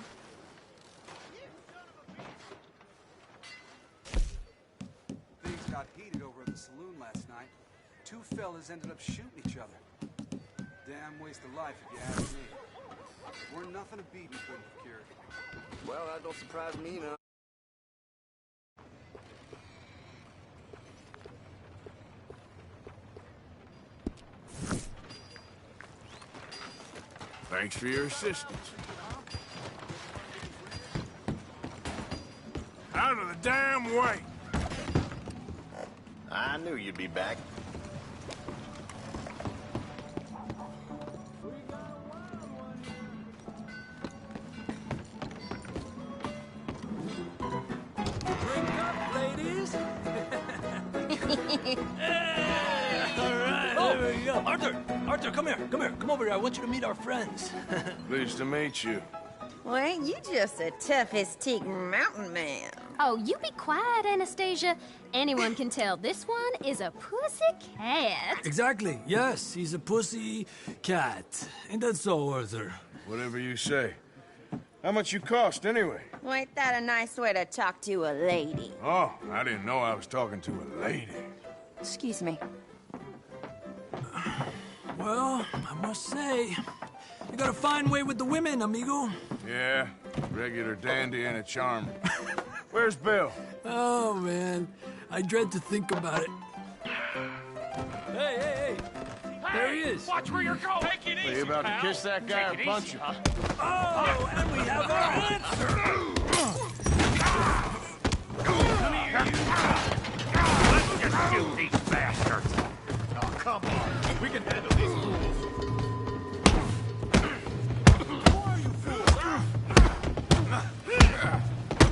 Things got heated over at the saloon last night. Two fellas ended up shooting each other. Damn waste of life, if you ask me. We're nothing a beat we couldn't have cured. Well, that don't surprise me none. Thanks for your assistance. Out of the damn way! I knew you'd be back. Ladies. All right, there we go. Arthur, come here. Come over here. I want you to meet our friends. Pleased to meet you. Well, ain't you just a toughest teak mountain man? Oh, you be quiet, Anastasia. Anyone can tell this one is a pussy cat. Exactly. Yes, he's a pussy cat. Ain't that so, Arthur? Whatever you say. How much you cost, anyway? Well, ain't that a nice way to talk to a lady? Oh, I didn't know I was talking to a lady. Excuse me. Well, I must say, you got a fine way with the women, amigo. Yeah, regular dandy and a charmer. Where's Bill? Oh, man. I dread to think about it. Hey! There he is. Watch where you're going. Take it easy, Are you about pal. to kiss that guy or Take it punch easy, him? huh? Oh, and we have our answer. Let's just shoot these bastards. Oh, come on. We can handle these fools.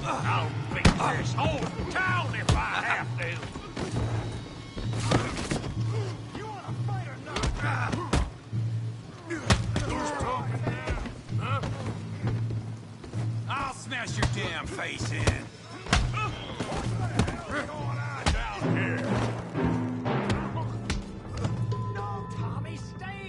I'll beat this whole town if I have to. You want to fight or not? Who's talking now? Huh? I'll smash your damn face in. What's going on down here? No, Tommy, stay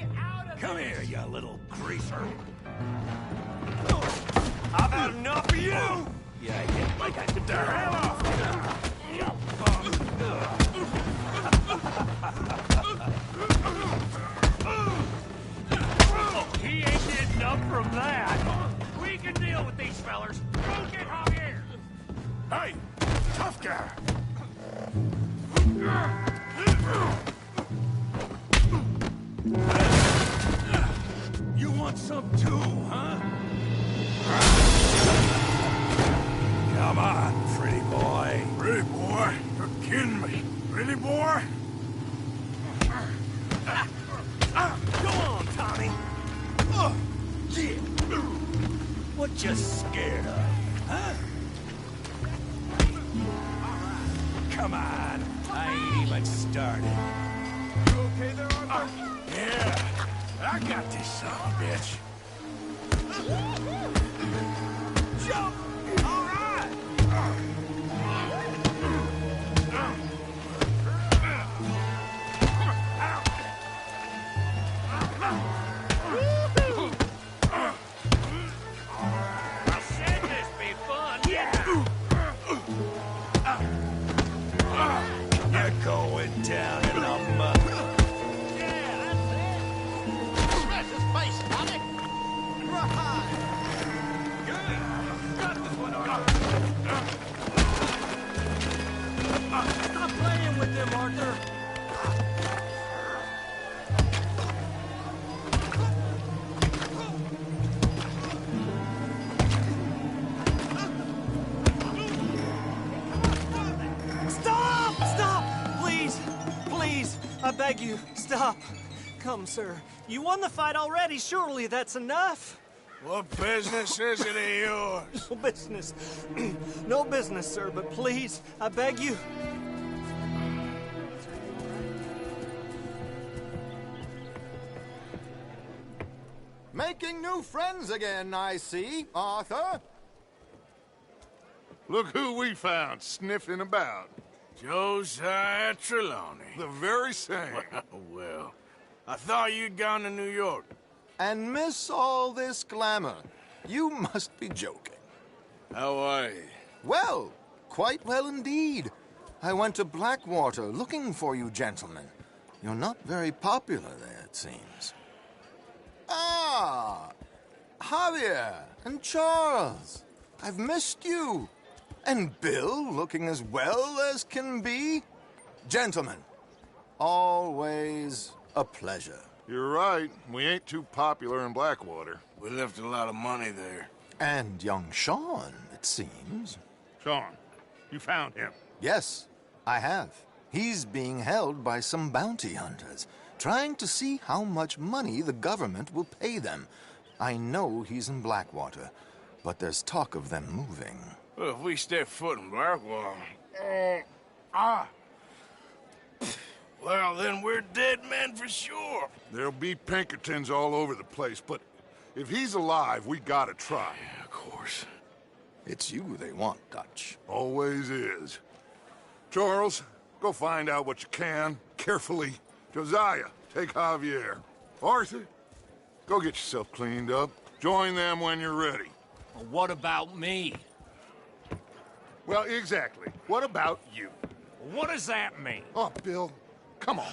kidding me. Really, boy? Go on, Tommy. Yeah. What you scared of, huh? Come on. I ain't even started. You okay there, Arthur? Yeah. I got this son of a bitch. Jump! All right! I said this be fun. Yeah! You're going down in the mud. Yeah, that's it. Press his face, Tommy. Right. Good. Got this one, Arthur. Stop playing with them, Arthur. Stop! Stop! Please! Please! I beg you, stop. Come, sir. You won the fight already. Surely that's enough. What business is it of yours? No business. No business, sir, but please, I beg you. Making new friends again, I see, Arthur. Look who we found sniffing about. Josiah Trelawney. The very same. Well, I thought you'd gone to New York. And miss all this glamour. You must be joking. How are you? Well, quite well indeed. I went to Blackwater looking for you gentlemen. You're not very popular there, it seems. Ah, Javier and Charles. I've missed you. And Bill looking as well as can be. Gentlemen, always a pleasure. You're right. We ain't too popular in Blackwater. We left a lot of money there. And young Sean, it seems. Sean, you found him? Yes, I have. He's being held by some bounty hunters, trying to see how much money the government will pay them. I know he's in Blackwater, but there's talk of them moving. Well, if we step foot in Blackwater... Well, then we're dead men for sure. There'll be Pinkertons all over the place, but if he's alive, we gotta try. Yeah, of course. It's you they want, Dutch. Always is. Charles, go find out what you can, carefully. Josiah, take Javier. Arthur, go get yourself cleaned up. Join them when you're ready. Well, what about me? Well, exactly. What about you? What does that mean? Oh, Bill, come on.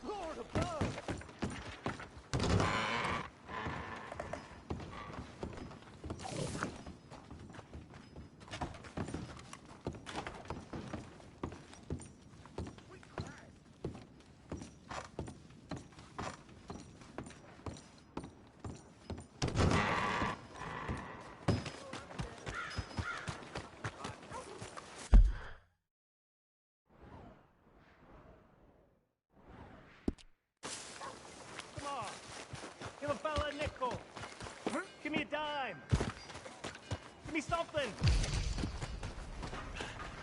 Lord above! Give a fella a nickel. Give me a dime. Give me something.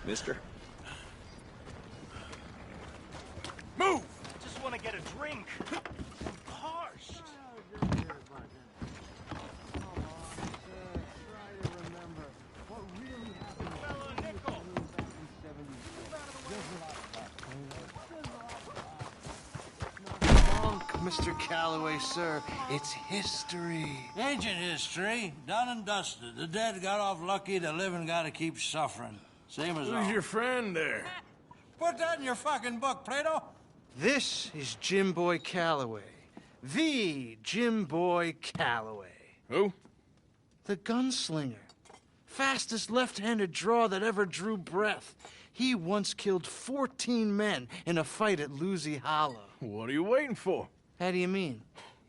Mister? Move! Just want to get a drink. Harsh. Fella a nickel. Mr. Calloway, sir. It's history. Ancient history, done and dusted. The dead got off lucky, the living gotta keep suffering. Same as Who's your friend there? Put that in your fucking book, Plato. This is Jim Boy Calloway. The Jim Boy Calloway. Who? The gunslinger. Fastest left-handed draw that ever drew breath. He once killed 14 men in a fight at Lucy Hollow. What are you waiting for? How do you mean?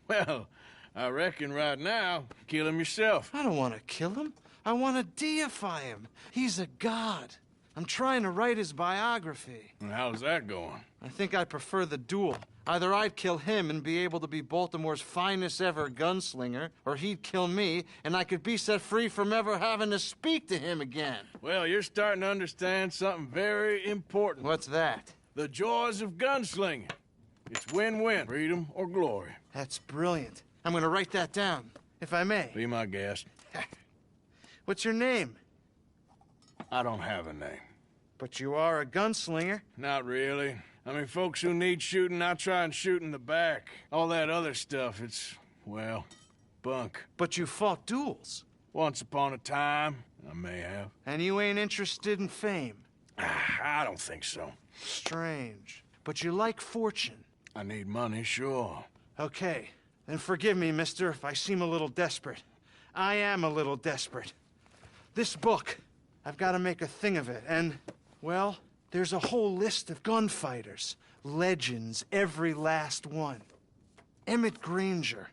Well, I reckon right now, kill him yourself. I don't want to kill him. I want to deify him. He's a god. I'm trying to write his biography. And how's that going? I think I prefer the duel. Either I'd kill him and be able to be Baltimore's finest ever gunslinger, or he'd kill me and I could be set free from ever having to speak to him again. Well, you're starting to understand something very important. What's that? The joys of gunslinging. It's win-win, freedom or glory. That's brilliant. I'm going to write that down, if I may. Be my guest. What's your name? I don't have a name. But you are a gunslinger. Not really. I mean, folks who need shooting, I try and shoot in the back. All that other stuff, it's, well, bunk. But you fought duels. Once upon a time, I may have. And you ain't interested in fame. I don't think so. Strange. But you like fortune. I need money, sure. Okay. Then forgive me, mister, if I seem a little desperate. I am a little desperate. This book, I've got to make a thing of it, and, well, there's a whole list of gunfighters. Legends, every last one. Emmett Granger,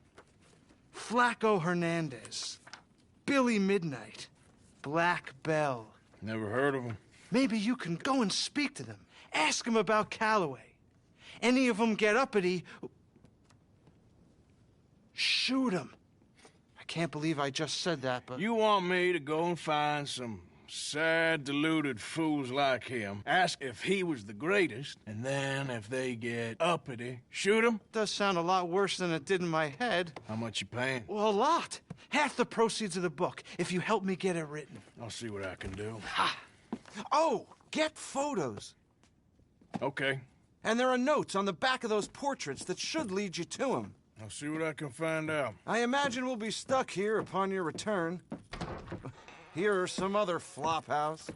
Flaco Hernandez, Billy Midnight, Black Bell. Never heard of them. Maybe you can go and speak to them. Ask them about Calloway. Any of them get uppity, shoot them. I can't believe I just said that, but... You want me to go and find some sad, deluded fools like him, ask if he was the greatest, and then if they get uppity, shoot him? Does sound a lot worse than it did in my head. How much you paying? Well, a lot. Half the proceeds of the book, if you help me get it written. I'll see what I can do. Ha! Oh, get photos. Okay. And there are notes on the back of those portraits that should lead you to him. I'll see what I can find out. I imagine we'll be stuck here upon your return. Here are some other flophouse.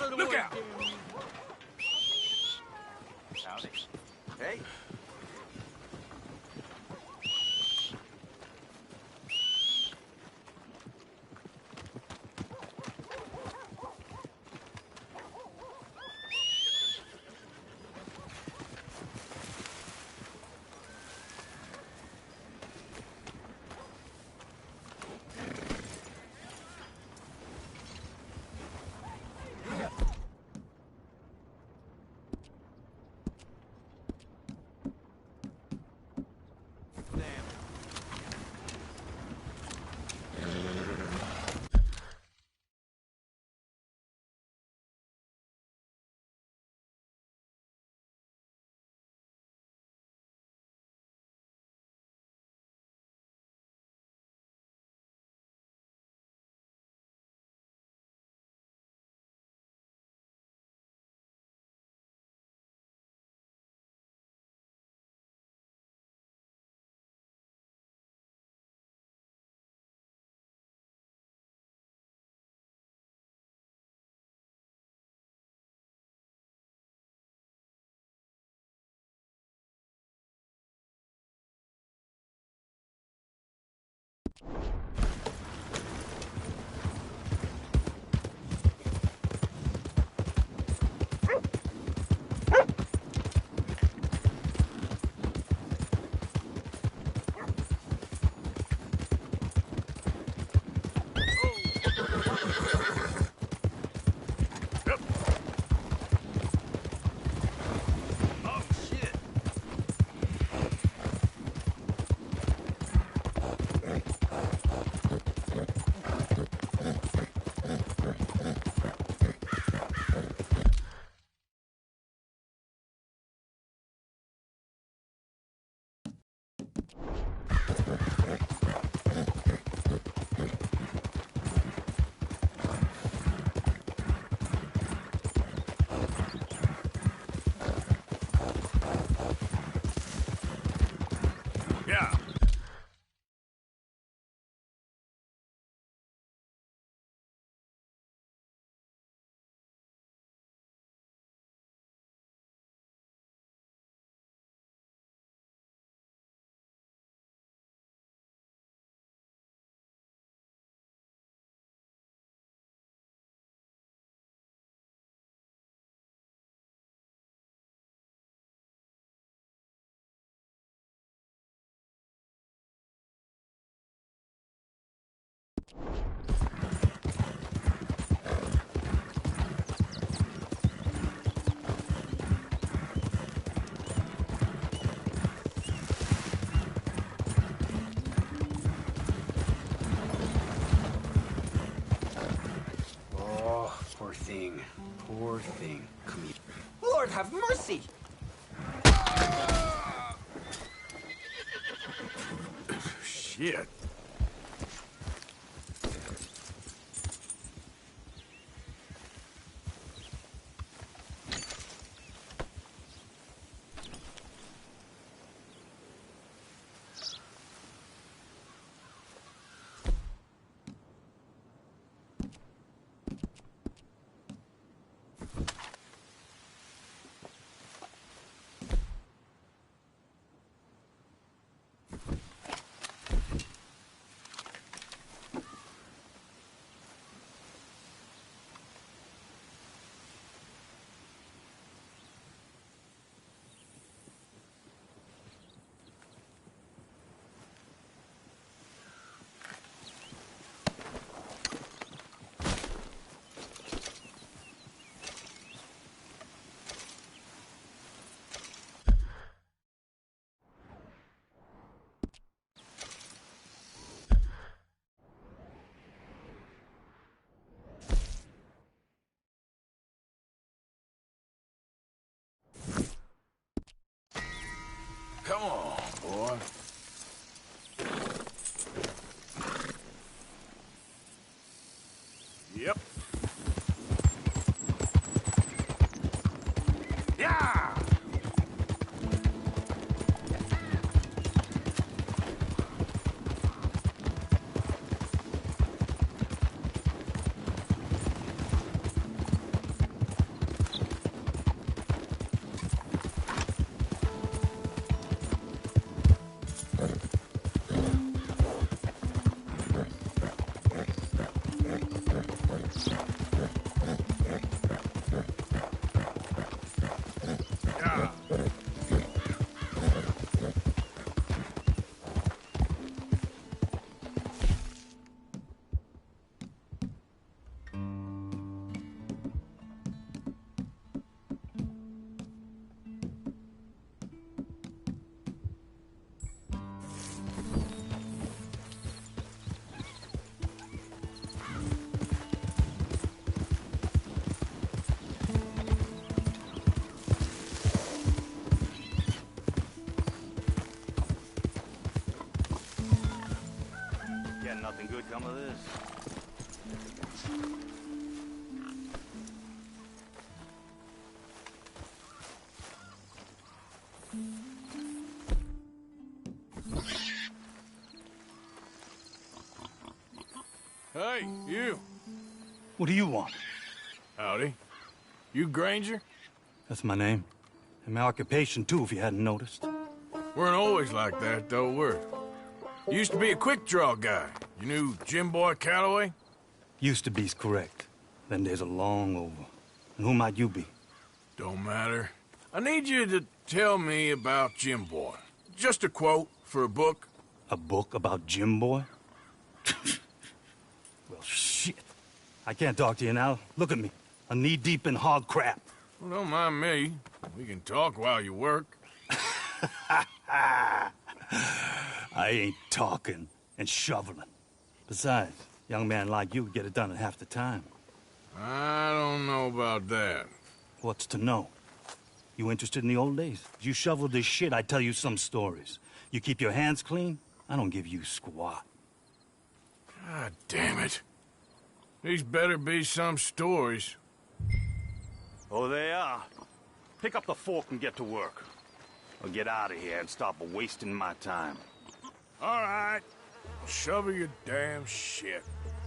out of the Look way, out! damn you. Howdy. Hey. Yeah. Oh, poor thing. Poor thing. Come here. Lord have mercy! Shit. Come on, boy. Yep. Yeah! some of this. Hey, you. What do you want? Howdy. You Granger? That's my name. And my occupation, too, if you hadn't noticed. Weren't always like that, though, were we? Used to be a quick-draw guy. You knew Jim Boy Calloway? Used to be's correct. Then there's a long over. And who might you be? Don't matter. I need you to tell me about Jim Boy. Just a quote for a book. A book about Jim Boy? Well, shit. I can't talk to you now. Look at me. I'm knee-deep in hog crap. Well, don't mind me. We can talk while you work. I ain't talking and shoveling. Besides, a young man like you would get it done in half the time. I don't know about that. What's to know? You interested in the old days? You shoveled this shit, I tell you some stories. You keep your hands clean, I don't give you squat. God damn it. These better be some stories. Oh, they are. Pick up the fork and get to work. Or get out of here and stop wasting my time. All right. Shovel your damn shit.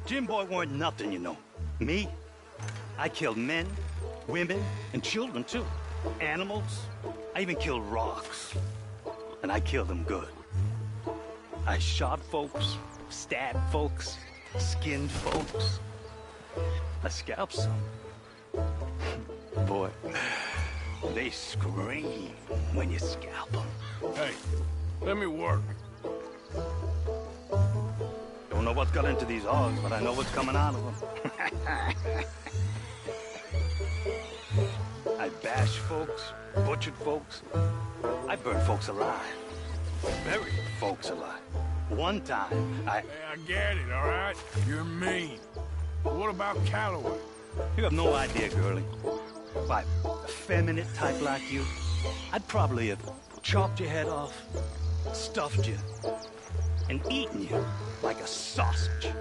Jim Boy weren't nothing, you know. Me? I killed men, women, and children, too. Animals. I even killed rocks. And I killed them good. I shot folks, stabbed folks, skinned folks. I scalped some. Boy, they scream when you scalp them. Hey, let me work. Don't know what's got into these hogs, but I know what's coming out of them. I bash folks, butchered folks. I burned folks alive. Buried folks alive. One time, Hey, I get it, all right? You're mean. But what about Calloway? You have no idea, girlie. By a feminine type like you, I'd probably have chopped your head off, stuffed you, and eaten you like a sausage.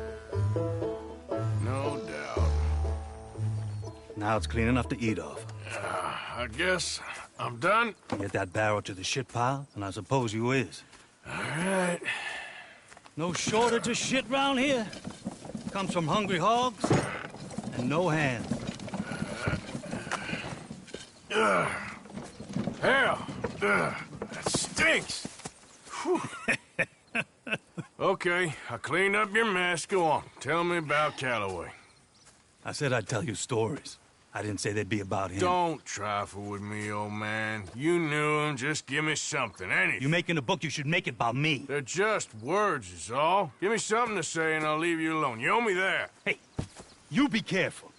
No doubt. Now it's clean enough to eat off. I guess I'm done. Get that barrel to the shit pile, and I suppose you is. All right. No shortage of shit round here. Comes from hungry hogs and no hands. Hell, that stinks. Okay, I cleaned up your mess. Go on. Tell me about Calloway. I said I'd tell you stories. I didn't say they'd be about him. Don't trifle with me, old man. You knew him. Just give me something, anything. You making a book, you should make it about me. They're just words, is all. Give me something to say and I'll leave you alone. You owe me that. Hey, you be careful.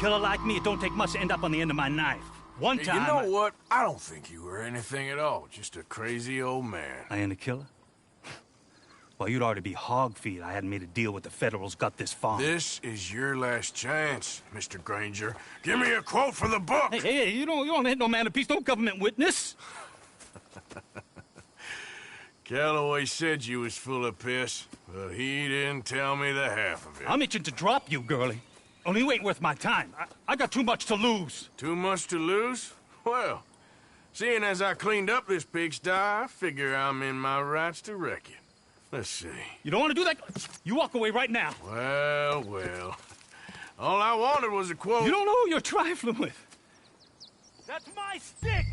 Killer like me, it don't take much to end up on the end of my knife. One time... You know what? I don't think you were anything at all. Just a crazy old man. I ain't a killer? Well, you'd already be hog feed. I hadn't made a deal with the Federals, got this far. This is your last chance, Mr. Granger. Give me a quote for the book. Hey, you don't hit no man of peace, no government witness. Calloway said you was full of piss, but he didn't tell me the half of it. I'm itching to drop you, girlie. Only you ain't worth my time. I got too much to lose. Too much to lose? Well, seeing as I cleaned up this pigsty, I figure I'm in my rights to wreck it. Let's see. You don't want to do that? You walk away right now. Well, well. All I wanted was a quote. You don't know who you're trifling with. That's my stick!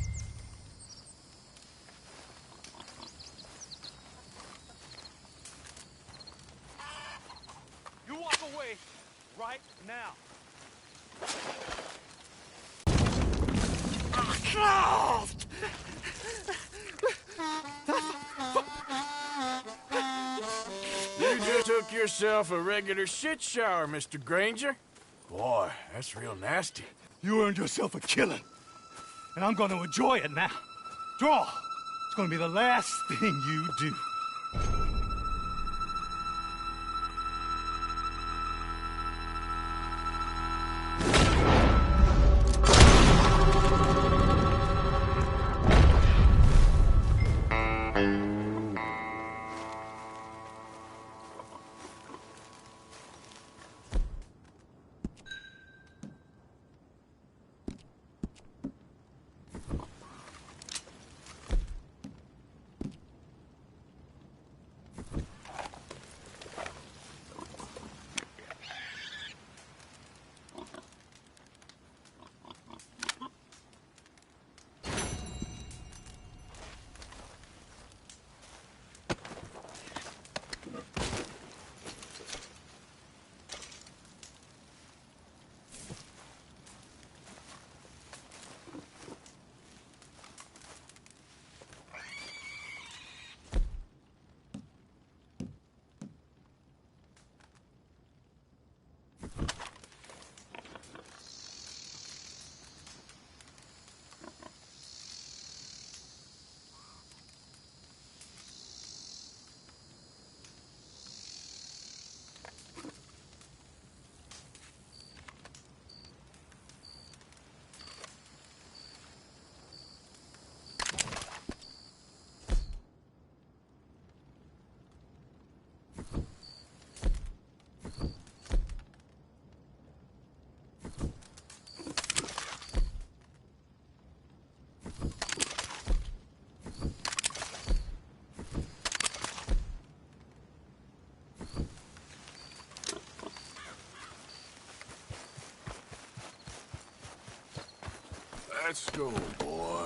You walk away right now. You just took yourself a regular shit shower, Mr. Granger. Boy, that's real nasty. You earned yourself a killing. And I'm going to enjoy it now. Draw. It's going to be the last thing you do. Let's go, boy.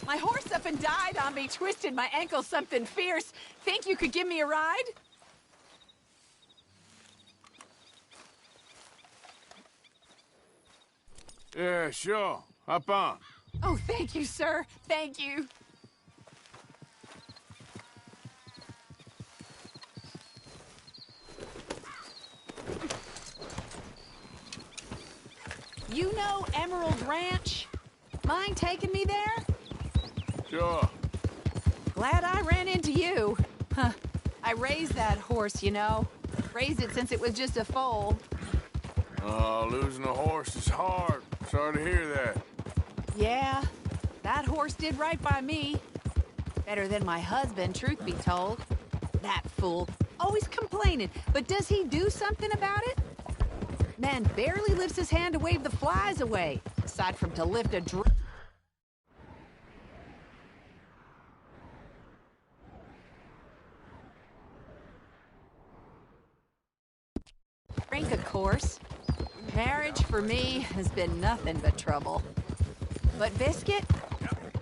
My horse up and died on me, twisted my ankle something fierce. Think you could give me a ride? Yeah, sure. Hop on. Oh, thank you, sir. Thank you. You know Emerald Ranch? Mind taking me there? Sure. Glad I ran into you. Huh. I raised that horse, you know. Raised it since it was just a foal. Oh, losing a horse is hard. Sorry to hear that. Yeah, that horse did right by me. Better than my husband, truth be told. That fool. Always complaining, but does he do something about it? Man barely lifts his hand to wave the flies away, aside from to lift a drink of course. Marriage for me has been nothing but trouble. But Biscuit,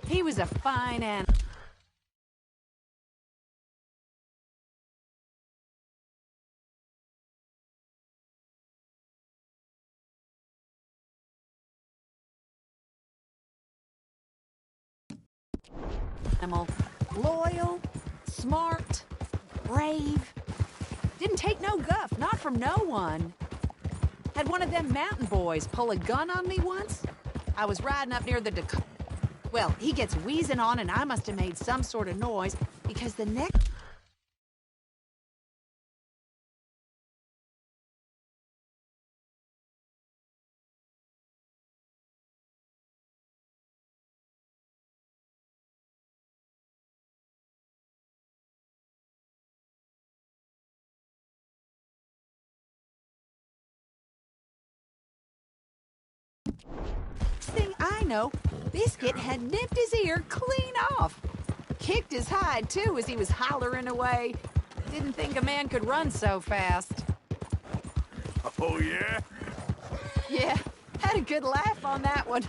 he was a fine animal. Loyal, smart, brave. Didn't take no guff, not from no one. Had one of them mountain boys pull a gun on me once. I was riding up near the Dakota. Well, he gets wheezing on and I must have made some sort of noise because the next... thing I know, Biscuit had nipped his ear clean off. Kicked his hide, too, as he was hollering away. Didn't think a man could run so fast. Oh, yeah? Yeah, had a good laugh on that one.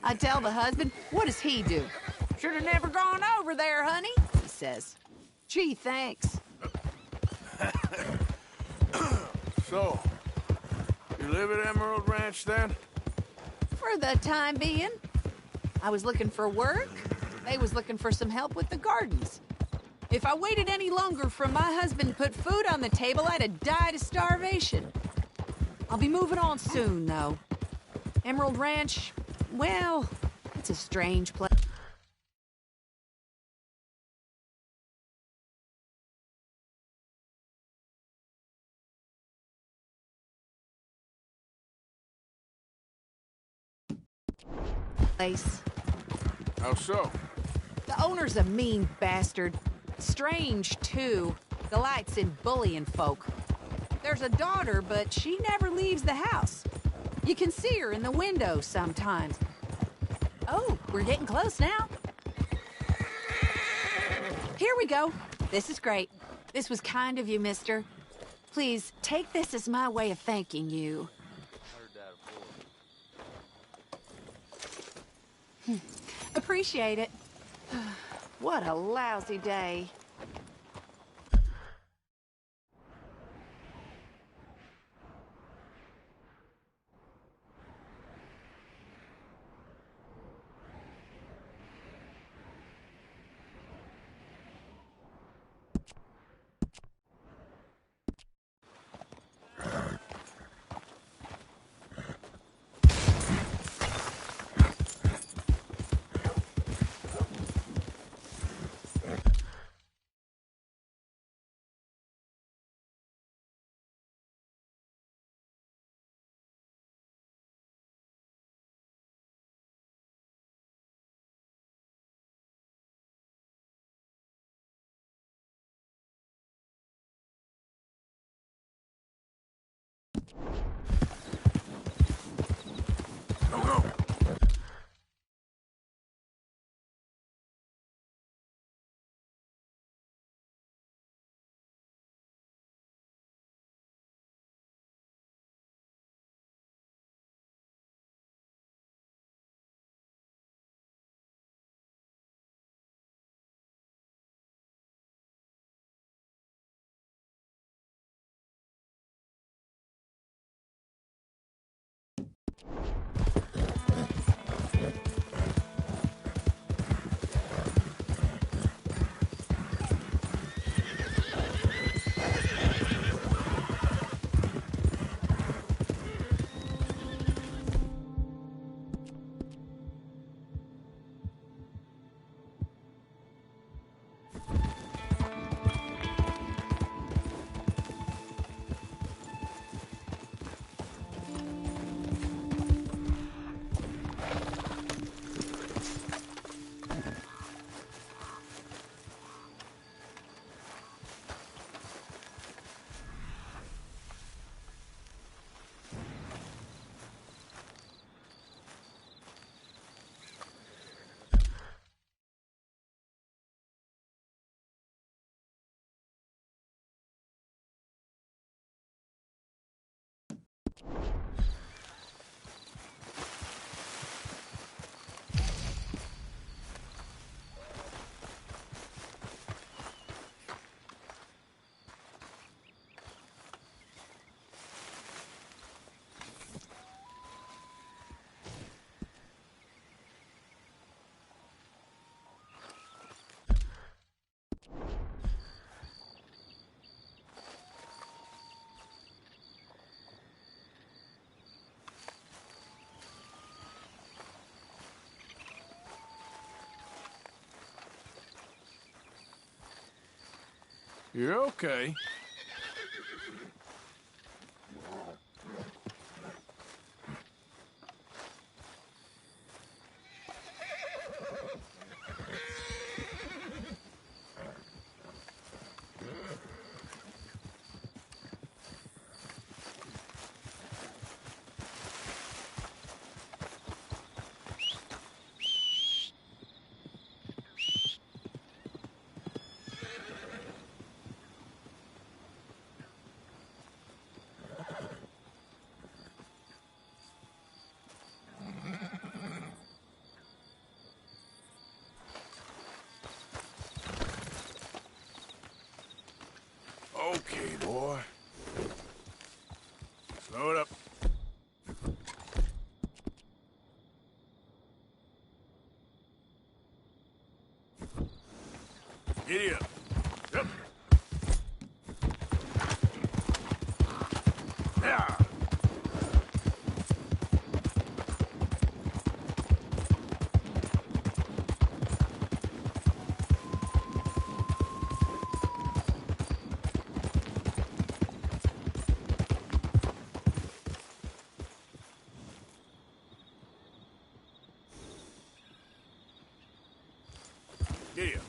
I tell the husband, what does he do? Should have never gone over there, honey, he says. Gee, thanks. So, you live at Emerald Ranch, then? For the time being. I was looking for work. They was looking for some help with the gardens. If I waited any longer for my husband to put food on the table, I'd have died of starvation. I'll be moving on soon, though. Emerald Ranch, well, it's a strange place. How so? The owner's a mean bastard. Strange, too. The lights in bullying folk. There's a daughter, but she never leaves the house. You can see her in the window sometimes. Oh, we're getting close now. Here we go. This is great. This was kind of you, mister. Please, take this as my way of thanking you. Appreciate it. What a lousy day. You're okay. Okay, boy. Slow it up. Giddy up. Yep. Yeah. Giddy up.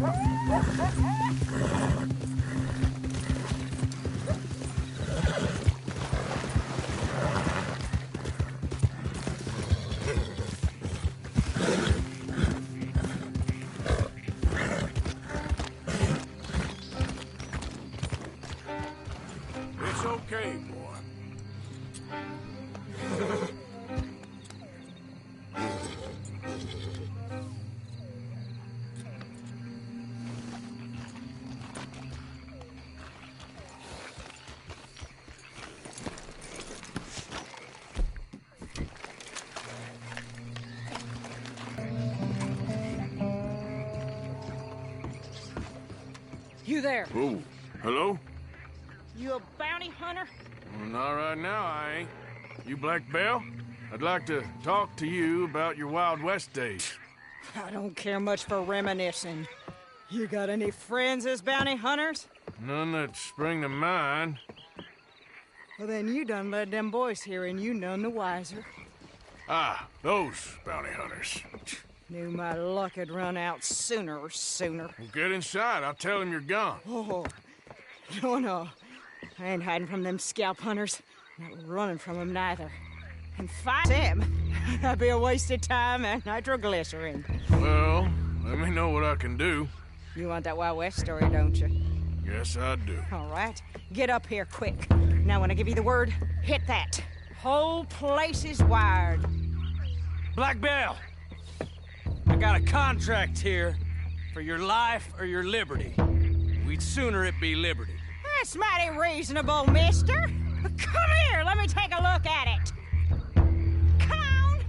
It's okay, boy. You there? Oh, hello? You a bounty hunter? Well, not right now, I ain't. You Black Belle? I'd like to talk to you about your Wild West days. I don't care much for reminiscing. You got any friends as bounty hunters? None that spring to mind. Well, then you done led them boys here and you none the wiser. Ah, those bounty hunters. Knew my luck had run out sooner or sooner. Well, get inside. I'll tell him you're gone. Oh, no. I ain't hiding from them scalp hunters. Not running from them neither. And fight them, that'd be a waste of time and nitroglycerin. Well, let me know what I can do. You want that Wild West story, don't you? Yes, I do. All right. Get up here quick. Now, when I give you the word, hit that. Whole place is wired. Black Belle, I got a contract here for your life or your liberty. We'd sooner it be liberty. That's mighty reasonable, mister. Come here, let me take a look at it. Come on.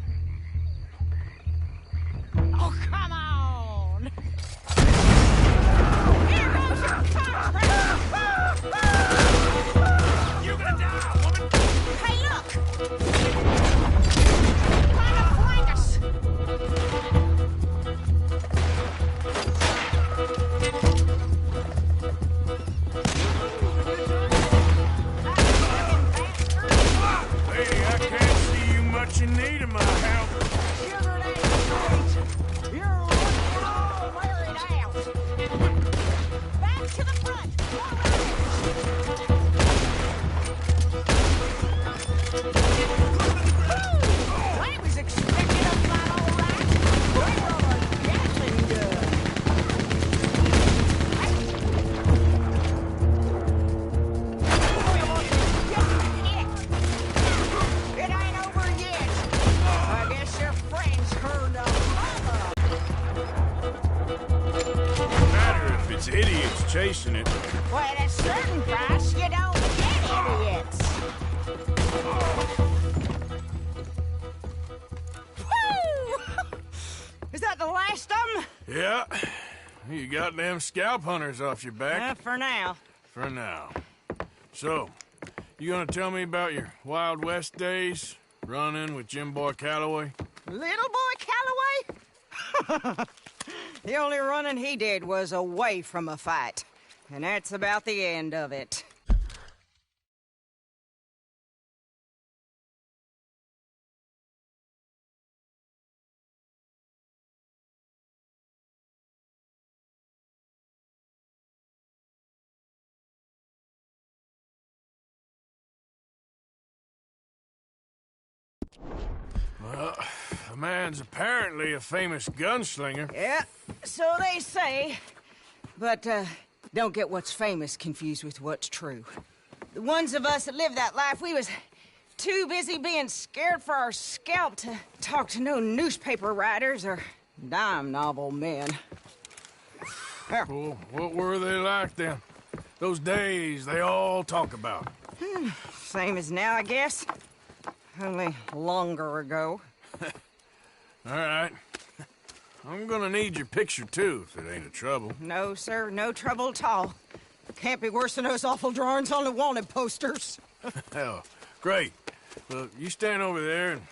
Oh, come on. Here goes your contract. You're gonna die, woman! Hey, look. Trying to flank us. Lady, I can't see you much in need of my help. Sugar ain't straight. You're looking all wearied out. Back to the front. I was expecting a fight, all right. We were a Gatling gun. It ain't over yet. I guess your friends heard of Matter if it's idiots chasing it. Well, at a certain price, you don't get idiots. Woo! Is that the last of them? Yeah. You got them scalp hunters off your back. For now. For now. So, you gonna tell me about your Wild West days? Running with Jim Boy Calloway? Little boy Calloway? The only running he did was away from a fight. And that's about the end of it. Well, the man's apparently a famous gunslinger. Yeah, so they say. But, don't get what's famous confused with what's true. The ones of us that lived that life, we was too busy being scared for our scalp to talk to no newspaper writers or dime novel men. Well, what were they like then? Those days they all talk about. Same as now, I guess. Only longer ago. All right. I'm gonna need your picture, too, if it ain't a trouble. No, sir, no trouble at all. Can't be worse than those awful drawings on the wanted posters. Hell, great. Well, you stand over there and...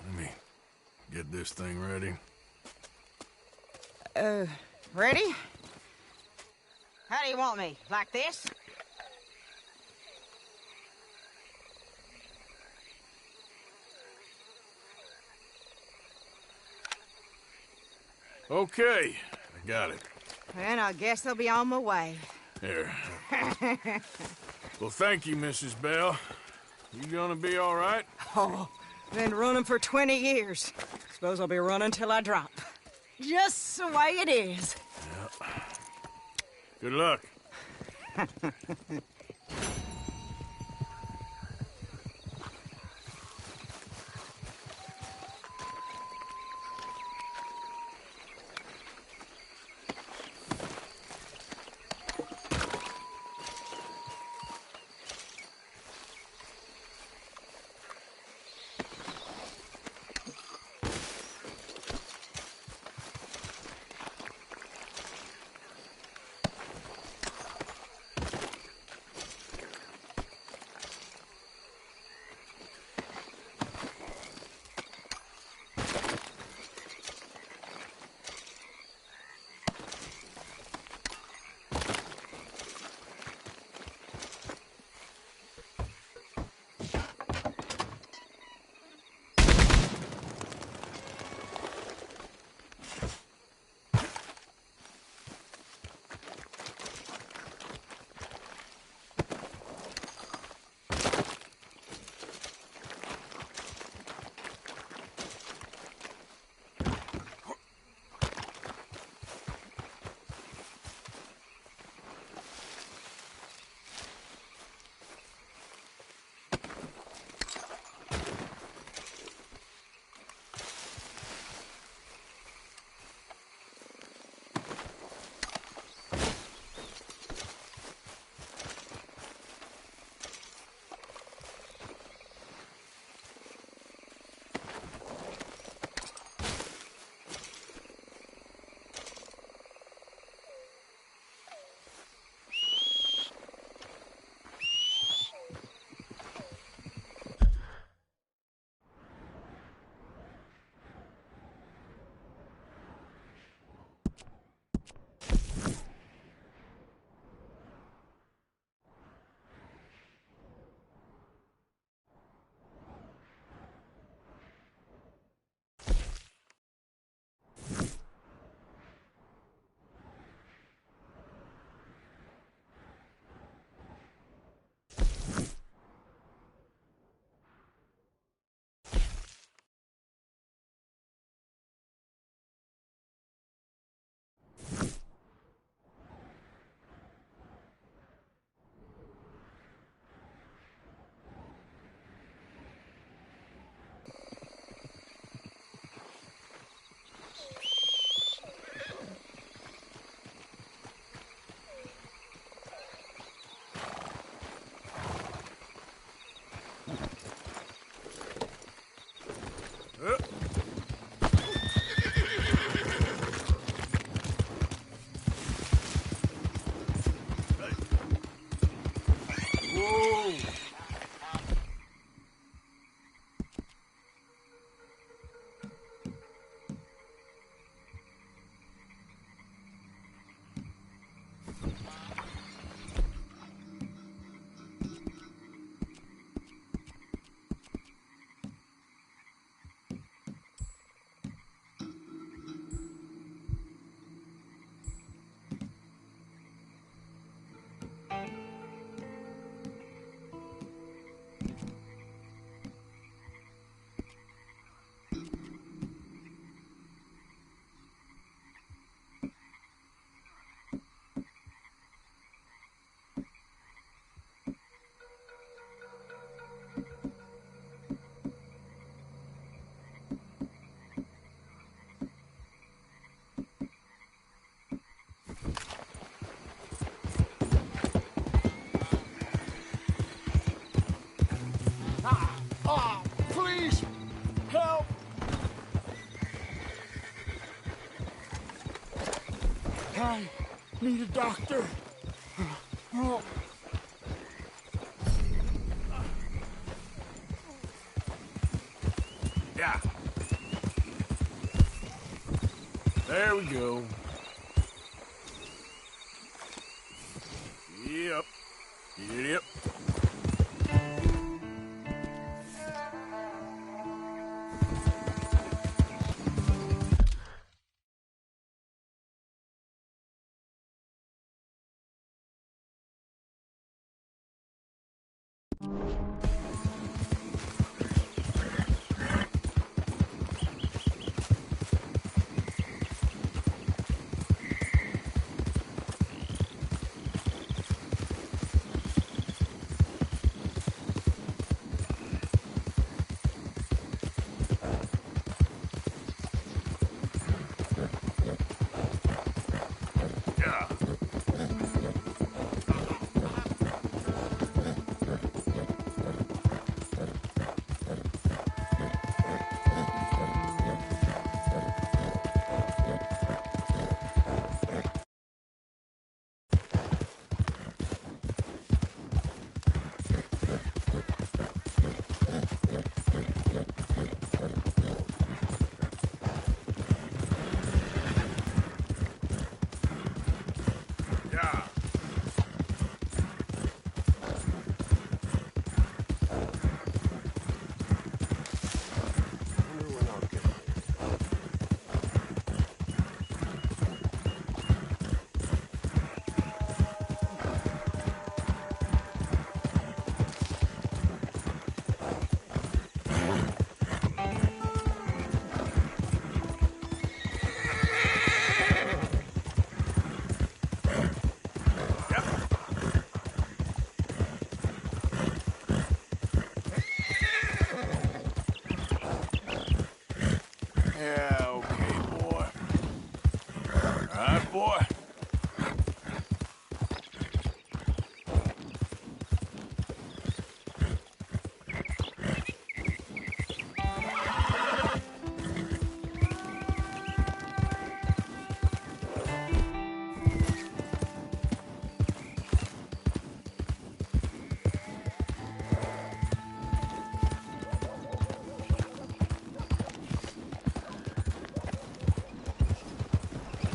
let me get this thing ready. Ready? How do you want me? Like this? Okay, I got it. And I guess I'll be on my way. Here. Well, thank you, Mrs. Bell. You gonna be all right? Oh, been running for 20 years. Suppose I'll be running till I drop. Just the way it is. Yep. Good luck. Please, help! I need a doctor. Oh. Yeah. There we go. Yep. Yep.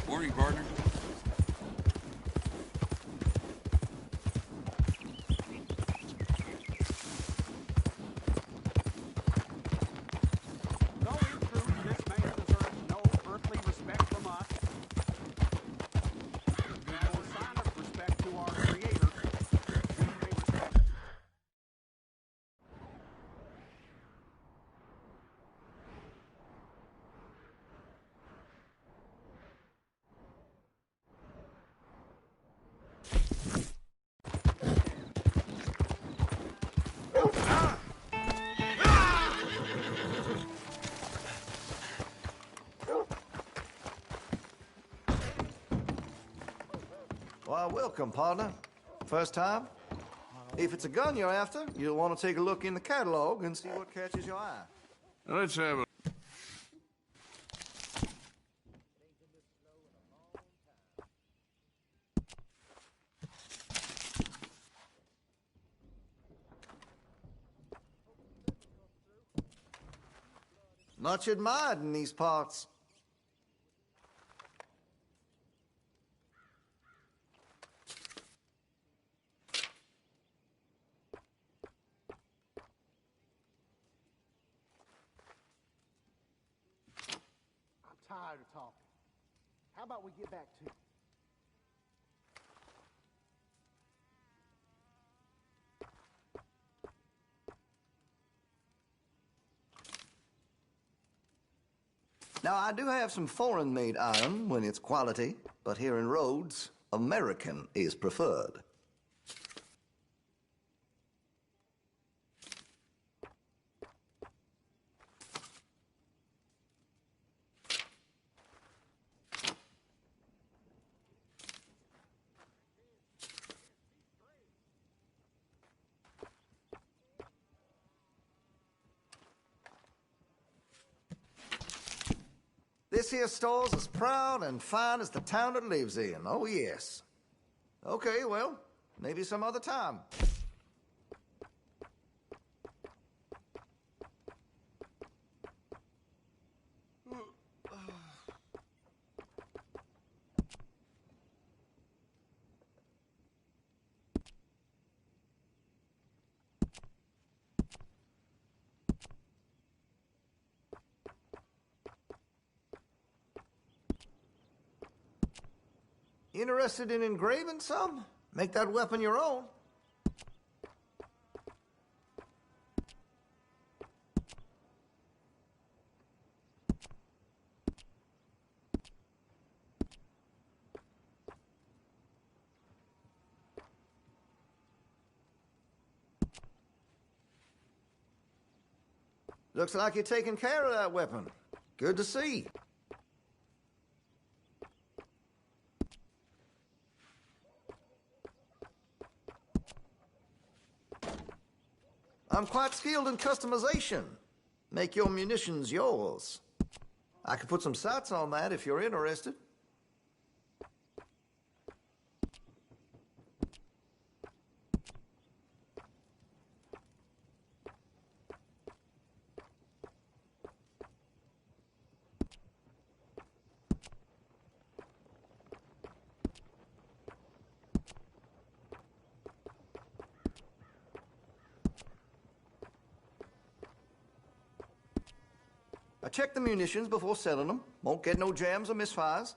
Morning, partner. Why, welcome, partner. First time? If it's a gun you're after, you'll want to take a look in the catalog and see what catches your eye. Let's have a... Much admired in these parts. I'm tired of talking. How about we get back to it? Now, I do have some foreign-made iron when it's quality, but here in Rhodes, American is preferred. This here store's as proud and fine as the town it lives in. Oh, yes. Okay, well, maybe some other time. Interested in engraving some? Make that weapon your own. Looks like you're taking care of that weapon. Good to see. I'm quite skilled in customization. Make your munitions yours. I could put some sights on that if you're interested. I check the munitions before selling them. Won't get no jams or misfires.